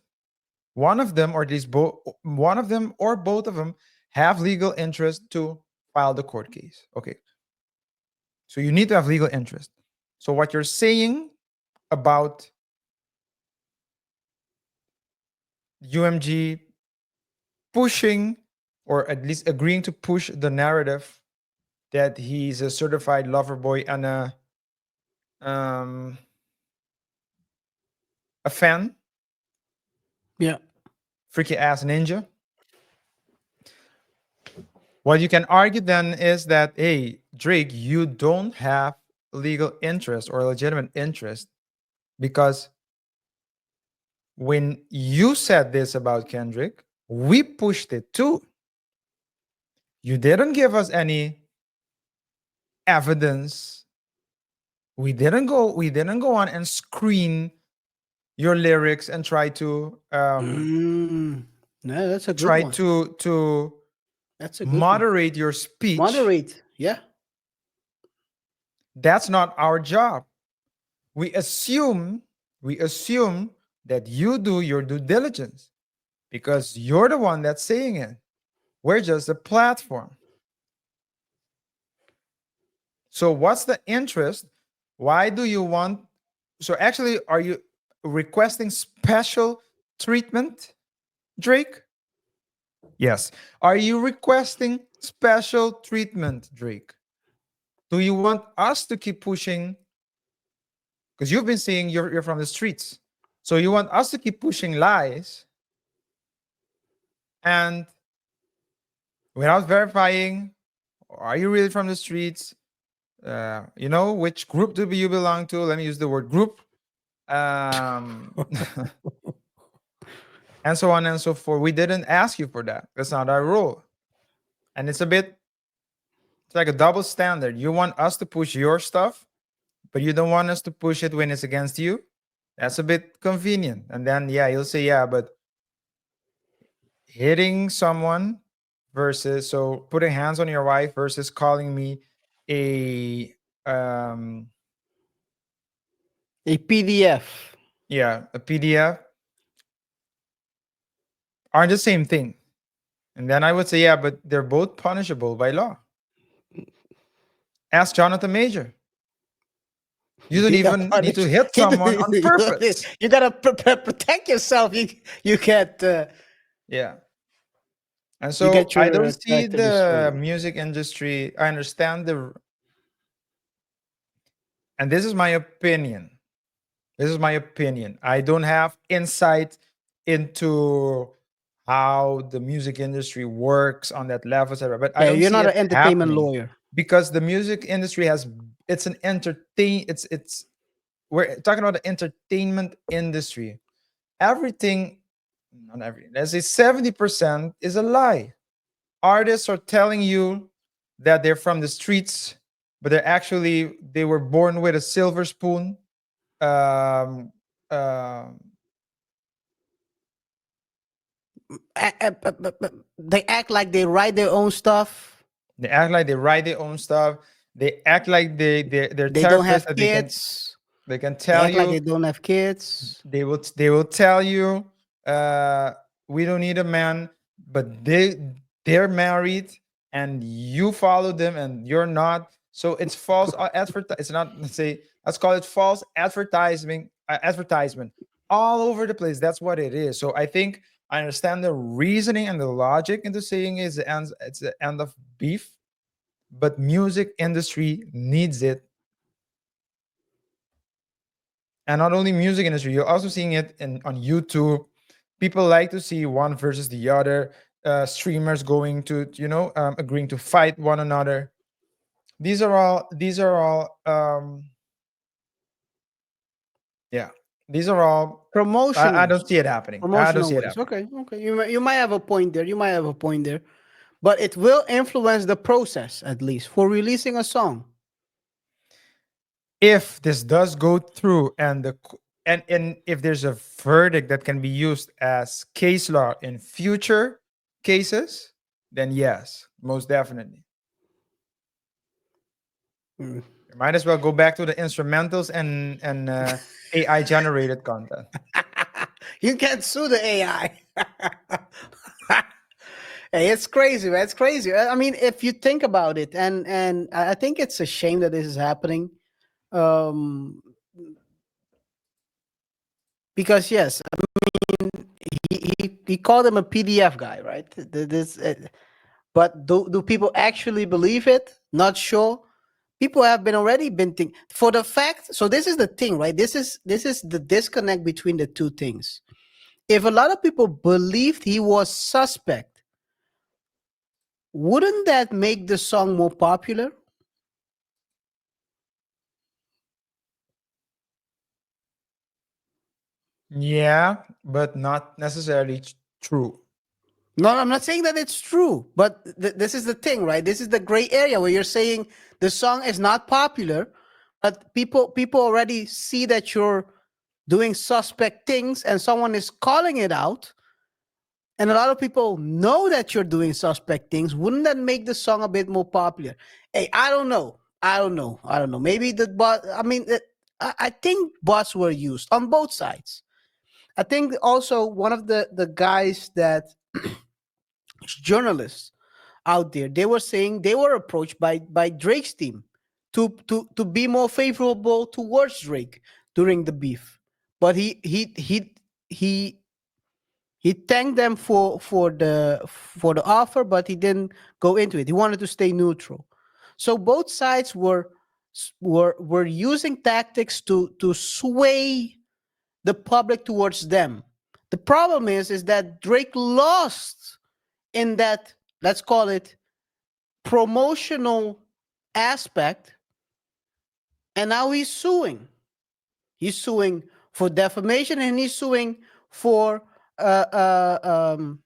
One of them, or at least one of them or both of them have legal interest to file the court case. Okay. So you need to have legal interest. So what you're saying about UMG pushing, or at least agreeing to push the narrative that he's a certified lover boy and a fan, Yeah. freaky ass ninja. What you can argue then is that, hey, Drake, you don't have legal interest or legitimate interest, because when you said this about Kendrick, we pushed it too. You didn't give us any evidence. We didn't go on and screen your lyrics and try to No, that's a good try one. to That's a good one. moderate your speech. Moderate. Yeah. That's not our job. We assume that you do your due diligence because you're the one that's saying it. We're just a platform. So what's the interest? Why do you want? So actually, are you requesting special treatment, Drake? Yes. Are you requesting special treatment, Drake? Do you want us to keep pushing? Because you've been saying you're from the streets. So you want us to keep pushing lies and without verifying, are you really from the streets? Which group do you belong to? Let me use the word group. And so on and so forth. We didn't ask you for that. That's not our role. And it's like a double standard. You want us to push your stuff, but you don't want us to push it when it's against you. That's a bit convenient. And then, you'll say, but hitting someone versus, so putting hands on your wife versus calling me a PDF. a PDF aren't the same thing. And then I would say, but they're both punishable by law. Ask Jonathan Major. You don't even need to hit someone on purpose. You gotta protect yourself. You can't. And so get your I don't see character the destroyed. music industry. I understand and this is my opinion. I don't have insight into how the music industry works on that level, etc. But I don't you're see not it an entertainment happening lawyer. because the music industry it's we're talking about the entertainment industry. Not everything. Let's say 70% is a lie. Artists are telling you that they're from the streets, but they were born with a silver spoon. They act like they write their own stuff. They act like they write their own stuff. They act like they're They don't have therapists. kids. They can They tell act like they you. don't have kids. They will tell you, we don't need a man, but they're married and you follow them and you're not. So it's false advertising. It's not, let's say, let's call it false advertisement all over the place. That's what it is. So I think I understand the reasoning and the logic into saying it's the end of beef, but music industry needs it. And not only music industry, you're also seeing it on YouTube. People like to see one versus the other. Streamers going to agreeing to fight one another. These are all yeah, these are all Promotional. I don't see it happening. I don't Promotional see it ways. happening. Okay. You might have a point there. You might have a point there, but it will influence the process at least for releasing a song. If this does go through and if there's a verdict that can be used as case law in future cases, then yes, most definitely. Mm. You might as well go back to the instrumentals and AI generated content. You can't sue the AI. Hey, it's crazy, man. It's crazy. I mean, if you think about it, and I think it's a shame that this is happening. Because yes, I mean, he called him a PDF guy, right? But do people actually believe it? Not sure. People have been already been thinking for the fact. So this is the thing, right? This is the disconnect between the two things. If a lot of people believed he was suspect, wouldn't that make the song more popular? Yeah, but not necessarily true. No, I'm not saying that it's true, but this is the thing, right? This is the gray area where you're saying the song is not popular, but people already see that you're doing suspect things and someone is calling it out. And a lot of people know that you're doing suspect things. Wouldn't that make the song a bit more popular? Hey, I don't know. Maybe the bot. I mean, I think bots were used on both sides. I think also one of the guys that journalists out there, they were saying they were approached by Drake's team to be more favorable towards Drake during the beef, but he thanked them for the offer, but he didn't go into it. He wanted to stay neutral. So both sides were using tactics to sway the public towards them. The problem is that Drake lost in that, let's call it, promotional aspect, and now he's suing. He's suing for defamation, and he's suing for the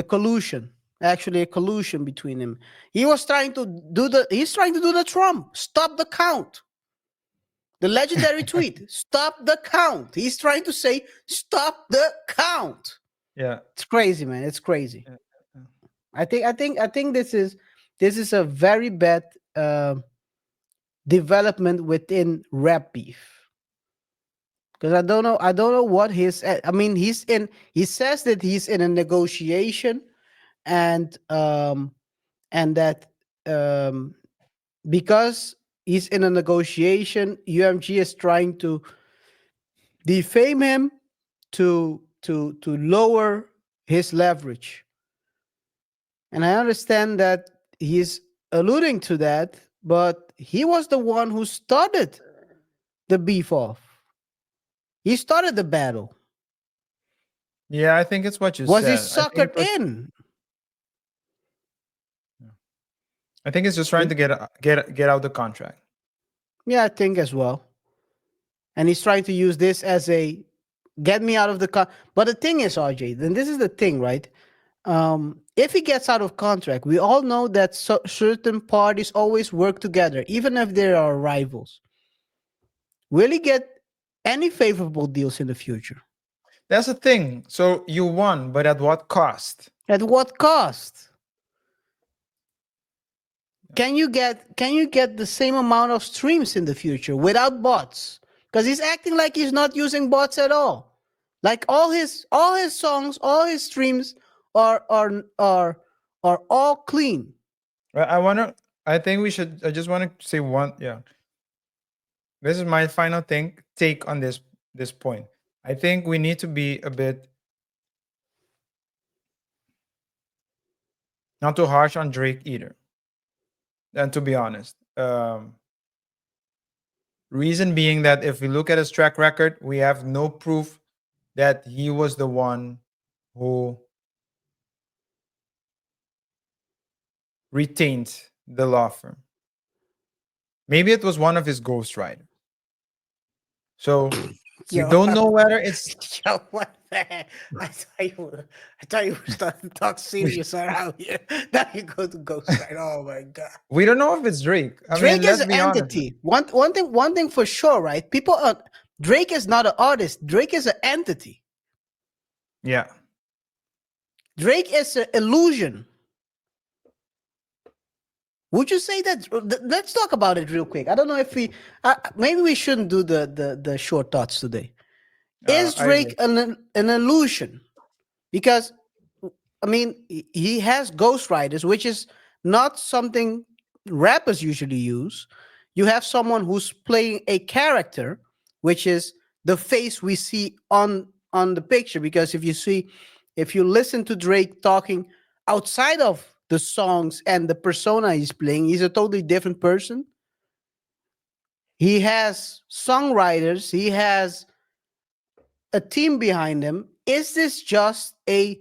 collusion. Actually, a collusion between him. He's trying to do the Trump. Stop the count. The legendary tweet. Stop the count. He's trying to say, stop the count. Yeah, It's crazy, man. It's crazy. yeah, yeah. I think this is a very bad development within rap beef. Because I don't know what I mean, he says that he's in a negotiation, and that because he's in a negotiation, UMG is trying to defame him to lower his leverage. And I understand that he's alluding to that, but he was the one who started the beef off. He started the battle. Yeah, I think it's what you Was said. he suckered in? I think it's just trying to get out the contract. Yeah, I think as well. And he's trying to use this as a get me out of the But the thing is, RJ, then this is the thing, right? If he gets out of contract, we all know that certain parties always work together, even if they are rivals. Will he get any favorable deals in the future? That's the thing. So you won, but at what cost? At what cost? Can you get the same amount of streams in the future without bots? Because he's acting like he's not using bots at all. Like all his songs, all his streams are all clean. Well, I I think we should. I just want to say one. Yeah, this is my final take on this point. I think we need to be a bit not too harsh on Drake either. And to be honest, reason being that if we look at his track record, we have no proof that he was the one who retained the law firm. Maybe it was one of his ghostwriters. So we Yo, don't know whether it's yo, what the heck? I thought you were starting to talk serious around here. Now you go to Ghostwriter. Oh my god. we don't know if it's Drake. I Drake mean, is let's an be honest. entity. One thing for sure, right? People are Drake is not an artist. Drake is an entity. Yeah. Drake is an illusion. Would you say that? Let's talk about it real quick. I don't know if we maybe we shouldn't do the short thoughts today. Is I Drake agree. an illusion? Because I mean, he has ghostwriters, which is not something rappers usually use. You have someone who's playing a character, which is the face we see on the picture. Because if you listen to Drake talking outside of the songs and the persona he's playing, he's a totally different person. He has songwriters. He has a team behind him. Is this just a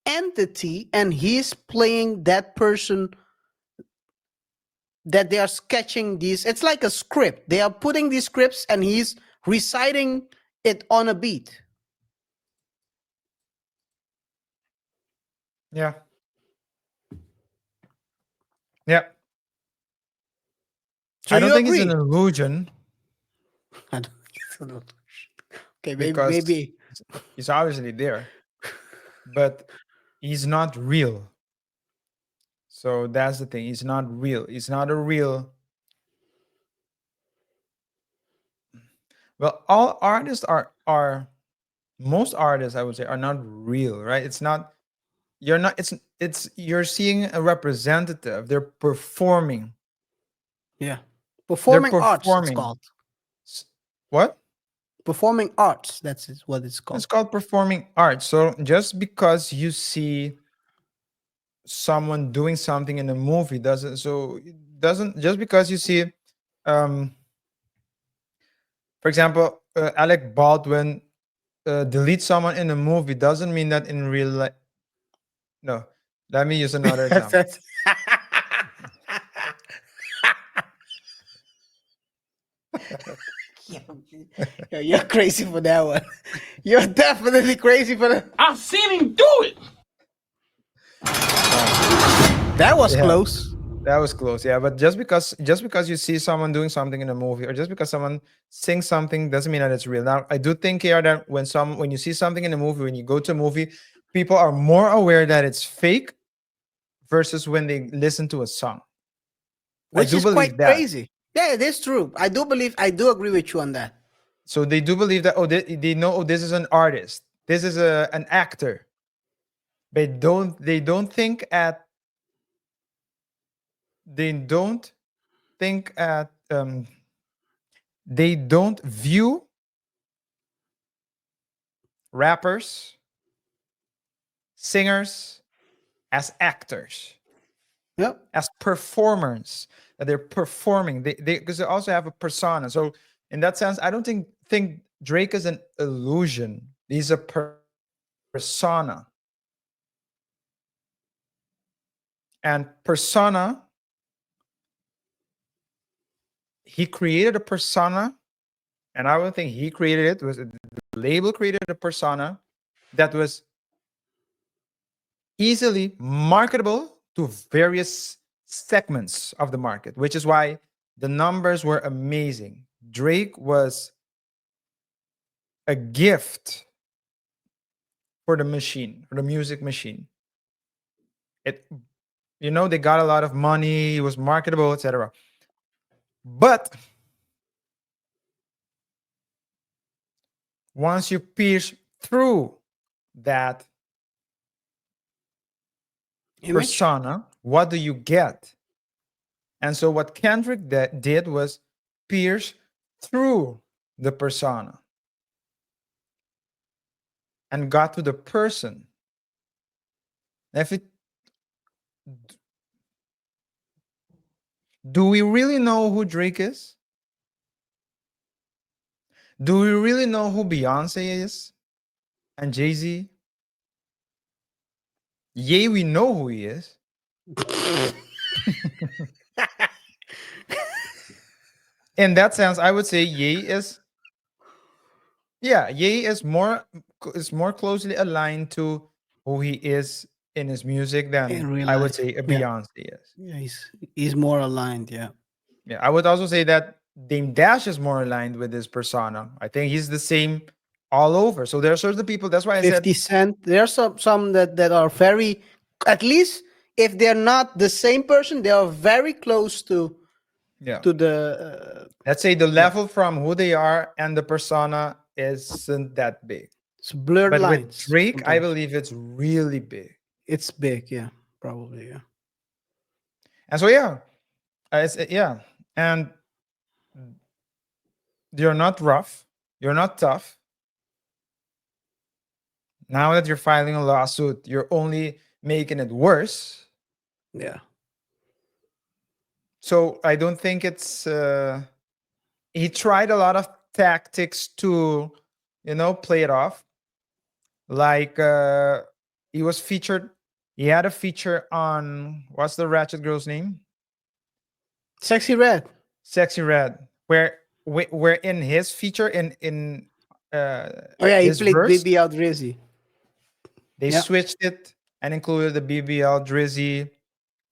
entity and he's playing that person that they are sketching these? It's like a script. They are putting these scripts and he's reciting it on a beat. Yeah. Yeah. So I don't you think it's an agree? illusion I don't know. Okay, because maybe he's obviously there, but he's not real. So that's the thing. He's not real. He's not a real. Well, all artists are most artists, I would say, are not real, right? It's not. You're not. It's you're seeing a representative. They're performing. yeah. They're Performing arts, it's performing. called. What? Performing arts, what it's It's called. called performing art. So just because you see someone doing something in a movie doesn't just because you see um for example Alec Baldwin delete someone in a movie doesn't mean that in real life. No, let me use another example. That's- Yo, you're crazy for that one. You're definitely crazy for that. I've seen him do it. That was Yeah. close. That was close, yeah. But just because you see someone doing something in a movie, or just because someone sings something, doesn't mean that it's real. Now, I do think here that when you see something in a movie, when you go to a movie, people are more aware that it's fake versus when they listen to a song. Which I do is believe quite that. crazy. Yeah, it is true. I do agree with you on that. So they do believe that. Oh, they know. Oh, this is an artist. This is an actor. But they don't think at. They don't think at. They don't view rappers, singers as actors, Yep. as performers. That they're performing. They because they also have a persona. So in that sense, I don't think Drake is an illusion. He's a persona. And persona, he created a persona, and I don't think he created it. The label created a persona that was easily marketable to various segments of the market, which is why the numbers were amazing. Drake was a gift for the machine, for the music machine. It, they got a lot of money, it was marketable, etc. But once you pierce through that Image. persona, what do you get? And so what Kendrick did was pierce through the persona and got to the person. If it, do we really know who Drake is? Do we really know who Beyonce is and Jay-Z? Yay, we know who he is. In that sense, I would say Ye is more closely aligned to who he is in his music than In real I would life, say a yeah. Beyonce is. Yeah, he's more aligned. Yeah. Yeah, I would also say that Dame Dash is more aligned with his persona. I think he's the same all over. So there are certain people. That's why I 50 said Cent. There are some that are very, at least if they're not the same person, they are very close to yeah. the. Let's say the level from who they are and the persona isn't that big. It's blurred But with lines. Drake, I sometimes. believe it's really big. It's big. Yeah, probably. Yeah. And so yeah, and you're not rough, you're not tough. Now that you're filing a lawsuit, you're only making it worse. Yeah. So I don't think it's. He tried a lot of tactics to, play it off. Like he was featured. He had a feature on what's the ratchet girl's name? Sexy Red. Sexy Red, where in his feature in Oh yeah, he his played verse, BBL Drizzy. they Yeah. switched it and included the BBL Drizzy,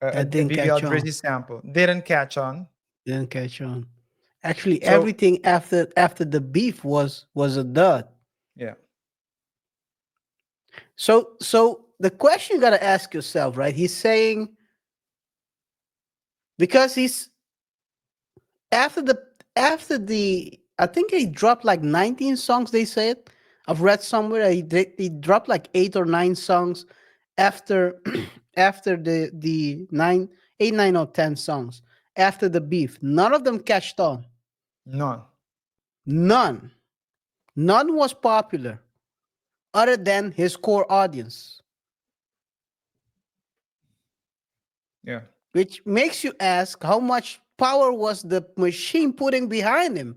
a That didn't BBL catch on. Drizzy sample. Didn't catch on. Didn't catch on. Actually, So- everything after the beef was a dud. Yeah, So the question you gotta ask yourself, right? He's saying because he's after the I think he dropped like 19 songs. They said I've read somewhere he dropped like 8 or 9 songs after after the 9 or 10 songs after the beef. None of them catched on. none. None was popular other than his core audience. Yeah, Which makes you ask how much power was the machine putting behind him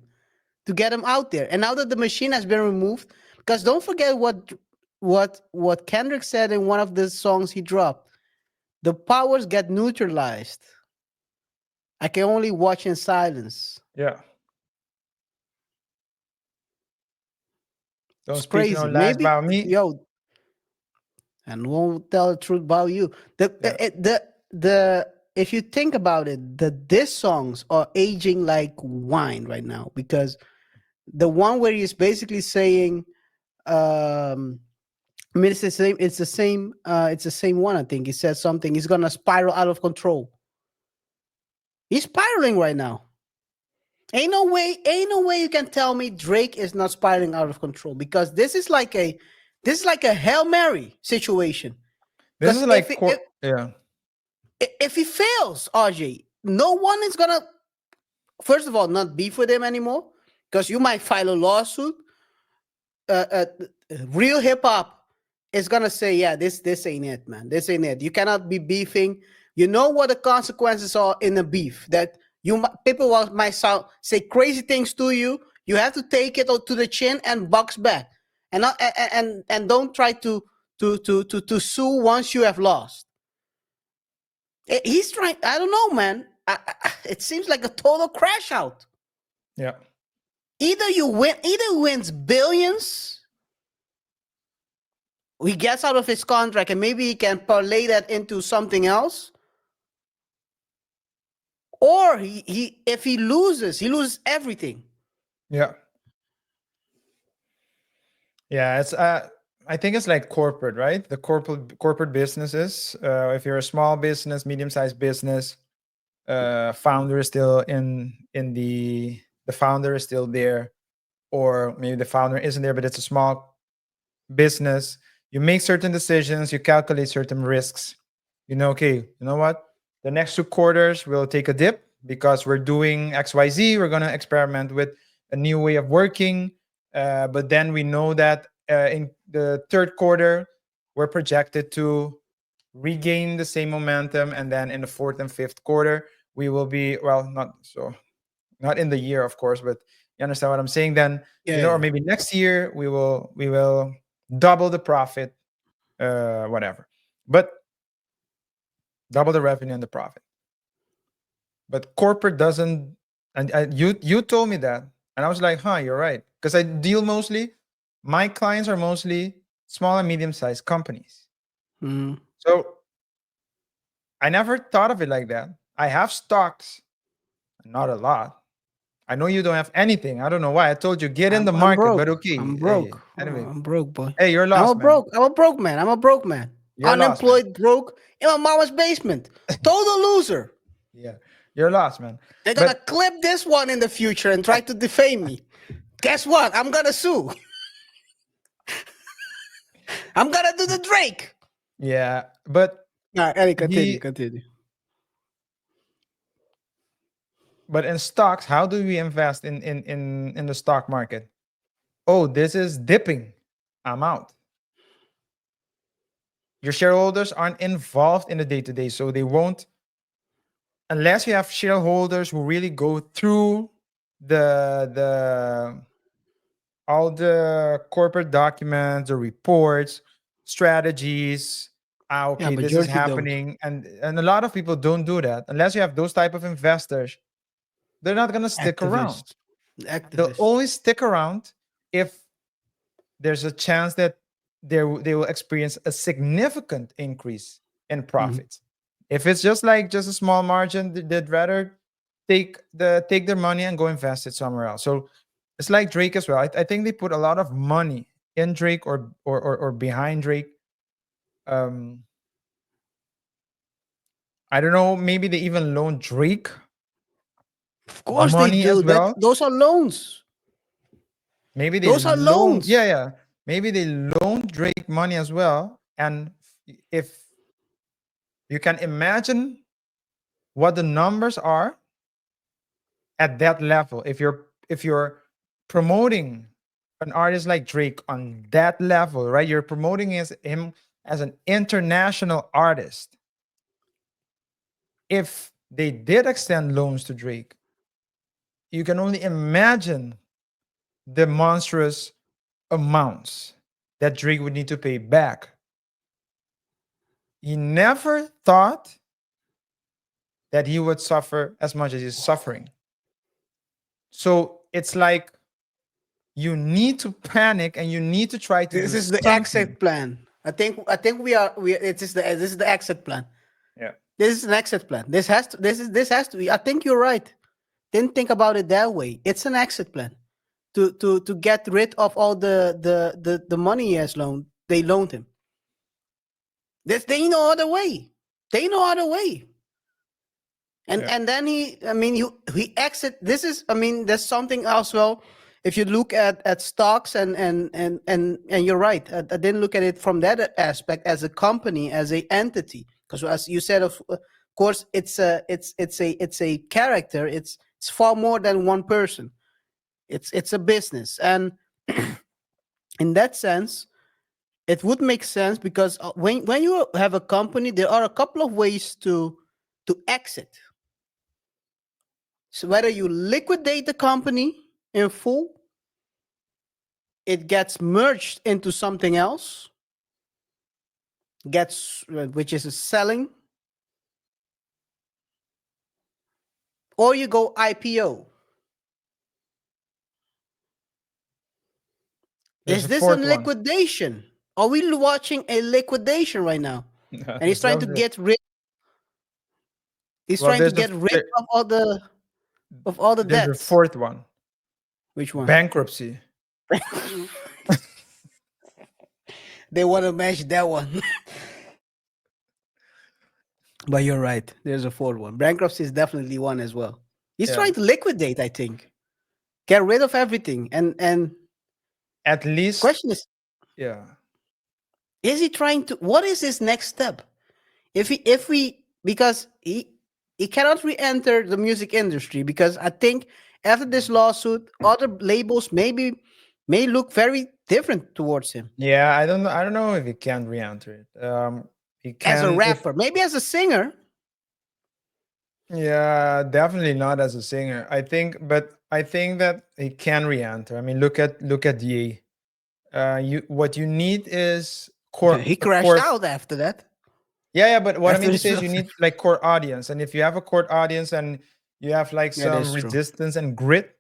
to get him out there. And now that the machine has been removed, because don't forget what Kendrick said in one of the songs he dropped, the powers get neutralized. I can only watch in silence. yeah. Don't It's speak crazy. no lies Maybe about me. And won't tell the truth about you. The if you think about it, the diss songs are aging like wine right now, because the one where he's basically saying, I mean, it's the same one. I think he says something. He's gonna spiral out of control. He's spiraling right now. Ain't no way you can tell me Drake is not spiraling out of control, because this is like a Hail Mary situation. This 'Cause is like if he fails, RJ, no one is gonna, first of all, not beef with him anymore, because you might file a lawsuit. Real hip hop is gonna say, yeah, this ain't it, man. This ain't it. You cannot be beefing. You know what the consequences are in a beef. That people might say crazy things to you. You have to take it to the chin and box back, and not, and don't try to sue once you have lost. He's trying. I don't know, man. It seems like a total crash out. yeah. Either he wins billions, he gets out of his contract, and maybe he can parlay that into something else. Or if he loses everything. Yeah. Yeah, it's I think it's like corporate, right? The corporate businesses. If you're a small business, medium-sized business, founder is still in the founder is still there, or maybe the founder isn't there, but it's a small business. You make certain decisions, you calculate certain risks. Okay, you know what? The next 2 quarters will take a dip because we're doing XYZ. We're going to experiment with a new way of working. But then we know that in the third quarter, we're projected to regain the same momentum. And then in the fourth and fifth quarter, we will be, well, not in the year, of course, but you understand what I'm saying? Then, Yeah. or maybe next year we will double the profit, whatever. But double the revenue and the profit. But corporate doesn't, and you told me that, and I was like, huh, you're right, because I deal mostly, my clients are mostly small and medium-sized companies. Mhm. So I never thought of it like that. I have stocks, not a lot. I know you don't have anything. I don't know why. I told you get in the I'm market, broke. but okay. I'm Hey, broke. anyway, I'm broke, boy. hey, you're I'm lost, a man. broke. I'm a broke man. I'm a broke man. You're lost, man. Unemployed, broke in my mama's basement. Total loser. Yeah, you're lost, man. They're gonna But clip this one in the future and try to defame me. Guess what? I'm gonna sue. I'm gonna do the Drake. yeah, but All right, Eddie, continue, he, continue. but in stocks, how do we invest in the stock market? Oh, this is dipping. I'm out. Your shareholders aren't involved in the day to day, so they won't, unless you have shareholders who really go through the all the corporate documents, the reports, strategies. Ah, Yeah, okay, this is majority don't. happening, and a lot of people don't do that unless you have those type of investors. They're not gonna stick around. Activists. They'll Activists. only stick around if there's a chance that they will experience a significant increase in profits. If it's just a small margin, they'd rather take their money and go invest it somewhere else. So it's like Drake as well. I think they put a lot of money in Drake or behind Drake. Um, I don't know. Maybe they even loaned Drake Of course they money do. as well. Those are loans. Maybe they Those are loan, loans. yeah. Maybe they loan Drake money as well. And if you can imagine what the numbers are at that level, if you're promoting an artist like Drake on that level, right? You're promoting him as an international artist. If they did extend loans to Drake, you can only imagine the monstrous amounts that Drake would need to pay back. He never thought that he would suffer as much as he's suffering. So it's like you need to panic and you need to try to This do is the something. exit plan. I think we this is the exit plan. Yeah. This is an exit plan. This has to be. I think you're right. Didn't think about it that way. It's an exit plan to get rid of all the money he has loaned. They loaned him. They no other way. They no other way. And then he exit. This is there's something else. Well, if you look at stocks and you're right. I didn't look at it from that aspect as a company, as a entity, because as you said, of course, it's a character. It's far more than one person. It's a business, and in that sense, it would make sense because when you have a company, there are a couple of ways to exit. So whether you liquidate the company in full, it gets merged into something else, which is a selling, or you go IPO. There's Is a this a fourth one. liquidation? Are we watching a liquidation right now? And he's trying to get rid. He's trying to get rid of all the There's a debts. fourth one. Which one? Bankruptcy. They want to match that one. But you're right. There's a fourth one. Bankruptcy is definitely one as well. He's Yeah. trying to liquidate, I think. Get rid of everything. And At least, question yeah. is he trying to, what is his next step? If because he cannot re-enter the music industry, because I think after this lawsuit, other labels may look very different towards him Yeah, I don't know. I don't know if he can re-enter it. He as a can if rapper, maybe as a singer. yeah, definitely not as a singer. I think that he can re-enter. I mean, look at Ye. You what you need is He a crashed core. out after that. Yeah, but what I After mean to this say is you lawsuit. need like core audience, and if you have a core audience and you have like Yeah, some that's true. resistance and grit,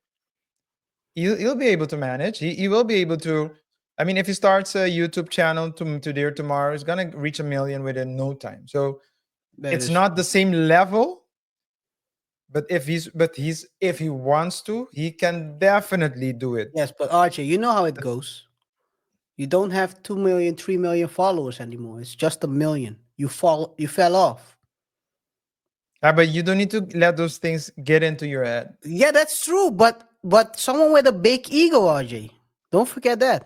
you'll be able to manage. He will be able to. I mean, if he starts a YouTube channel today or tomorrow, he's gonna reach 1 million within no time. So That it's is not true. the same level, but if he wants to, he can definitely do it. Yes, but RJ, you know how it goes. You don't have 2 million, 3 million followers anymore. It's just 1 million. You fell off. But you don't need to let those things get into your head. Yeah, that's true. But someone with a big ego, RJ. Don't forget that.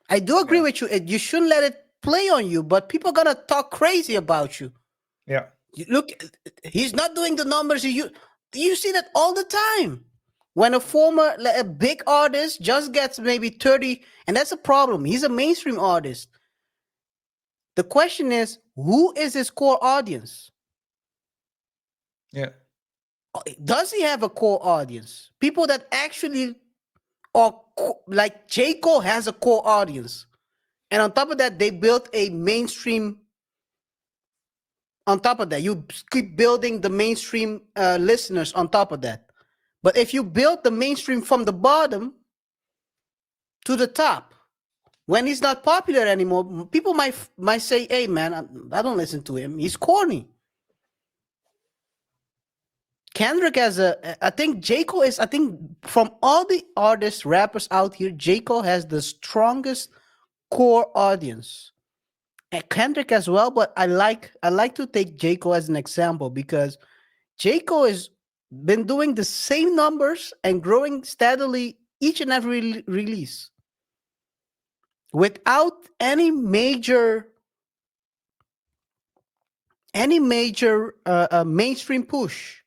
I do agree Yeah. with you. You shouldn't let it play on you, but people are gonna talk crazy about you. Yeah. Look, he's not doing the numbers. You see that all the time. When a big artist just gets maybe 30, and that's a problem. He's a mainstream artist. The question is, who is his core audience? Yeah. Does he have a core audience? People that actually are like J. Cole has a core audience. And on top of that, they built a mainstream. On top of that, you keep building the mainstream listeners on top of that. But if you build the mainstream from the bottom to the top, when he's not popular anymore, people might say, "Hey, man, I don't listen to him. He's corny." Kendrick has I think J. Cole is, I think from all the artists, rappers out here, J. Cole has the strongest core audience. And Kendrick as well, but I like to take J. Cole as an example, because J. Cole has been doing the same numbers and growing steadily each and every release without any major mainstream push.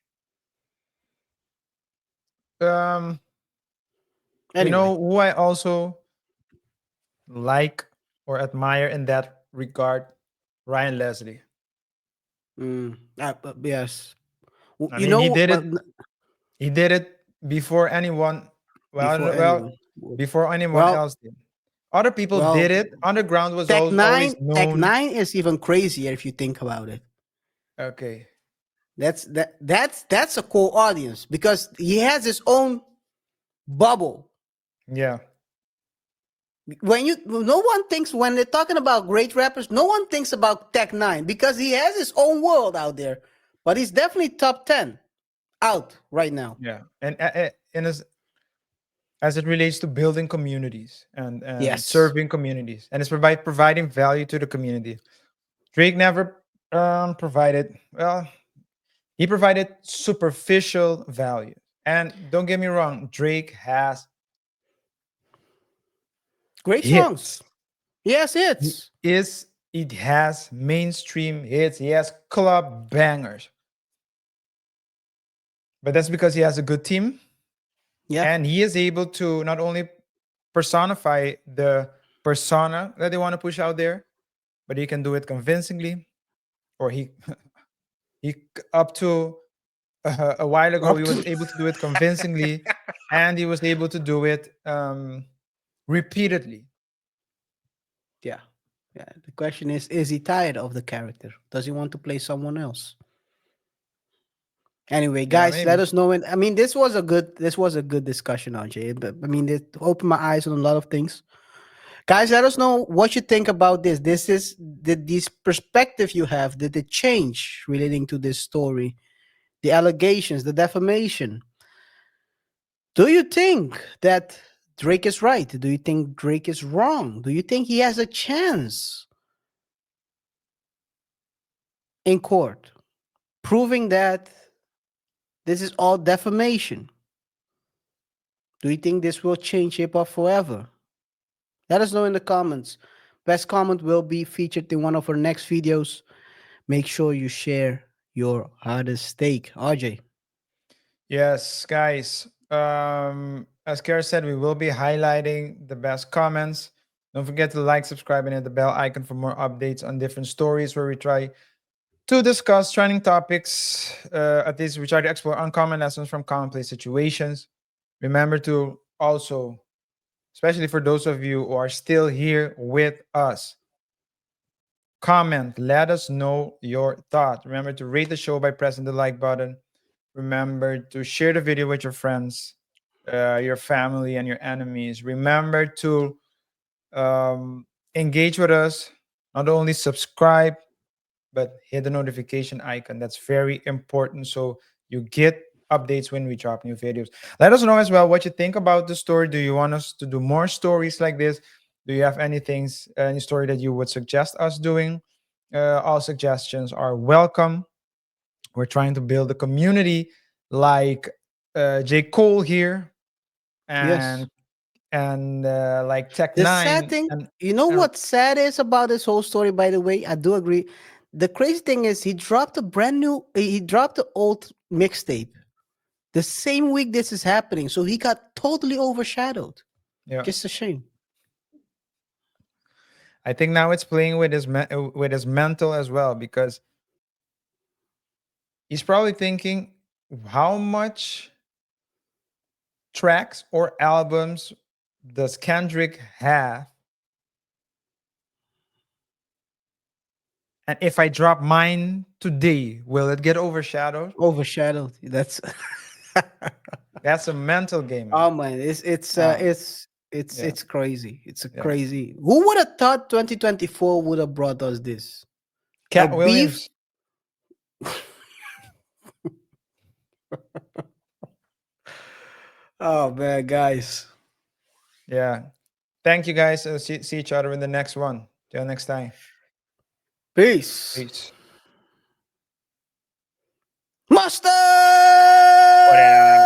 Um, you Anyway, know who I also like or admire in that regard? Ryan Leslie. yes. I You mean, know, but he did it before anyone. before Well, anyone. before anyone Well, else did. Other people well, did it. Underground was Tech always Nine, Tech known. Nine is even crazier if you think about it. Okay. That's a core audience, because he has his own bubble. Yeah. No one thinks, when they're talking about great rappers, no one thinks about Tech Nine, because he has his own world out there. But he's definitely top 10 out right now. Yeah. And as it relates to building communities and Yes. serving communities, and it's providing value to the community. Drake never provided, well, he provided superficial value. And don't get me wrong, Drake has Great songs. hits. Yes, He hits. is it has mainstream hits. He has club bangers. But that's because he has a good team, Yeah. and he is able to not only personify the persona that they want to push out there, but he can do it convincingly. Or he up to a while ago Up he was to able to do it convincingly, and he was able to do it repeatedly. Yeah. Yeah. The question is he tired of the character? Does he want to play someone else? Anyway, Yeah, guys, let maybe. us know. I mean, this was a good discussion, RJ. But I mean, it opened my eyes on a lot of things. Guys, let us know what you think about this. Did this perspective you have, did it change relating to this story? The allegations, the defamation. Do you think that Drake is right? Do you think Drake is wrong? Do you think he has a chance in court proving that this is all defamation? Do you think this will change hip hop forever? Let us know in the comments. Best comment will be featured in one of our next videos. make sure you share your hardest take. RJ. Yes, guys. As KaiR said, we will be highlighting the best comments. Don't forget to like, subscribe, and hit the bell icon for more updates on different stories where we try to discuss trending topics. At least we try to explore uncommon lessons from commonplace situations. Remember to also, especially for those of you who are still here with us, comment. Let us know your thought. Remember to rate the show by pressing the like button. Remember to share the video with your friends, your family, and your enemies. Remember to engage with us. Not only subscribe, but hit the notification icon. That's very important. So you get updates when we drop new videos. Let us know as well what you think about the story. Do you want us to do more stories like this? Do you have any story that you would suggest us doing? All suggestions are welcome. We're trying to build a community like J. Cole here Yes. and like Tech The sad Nine thing, and, you know and what sad is about this whole story, by the way? I do agree. The crazy thing is he dropped the old mixtape the same week this is happening. So he got totally overshadowed. yeah. Just a shame. I think now it's playing with with his mental as well because he's probably thinking how much tracks or albums does Kendrick have, and if I drop mine today, will it get overshadowed? Overshadowed. That's That's a mental game, man. oh man, it's Uh, yeah, it's crazy. It's a yeah. crazy. Who would have thought 2024 would have brought us this? A Cat beef. Williams. Oh man, guys. Yeah. Thank you guys. See each other in the next one. Till next time. Peace. Peace. Master! Whatever.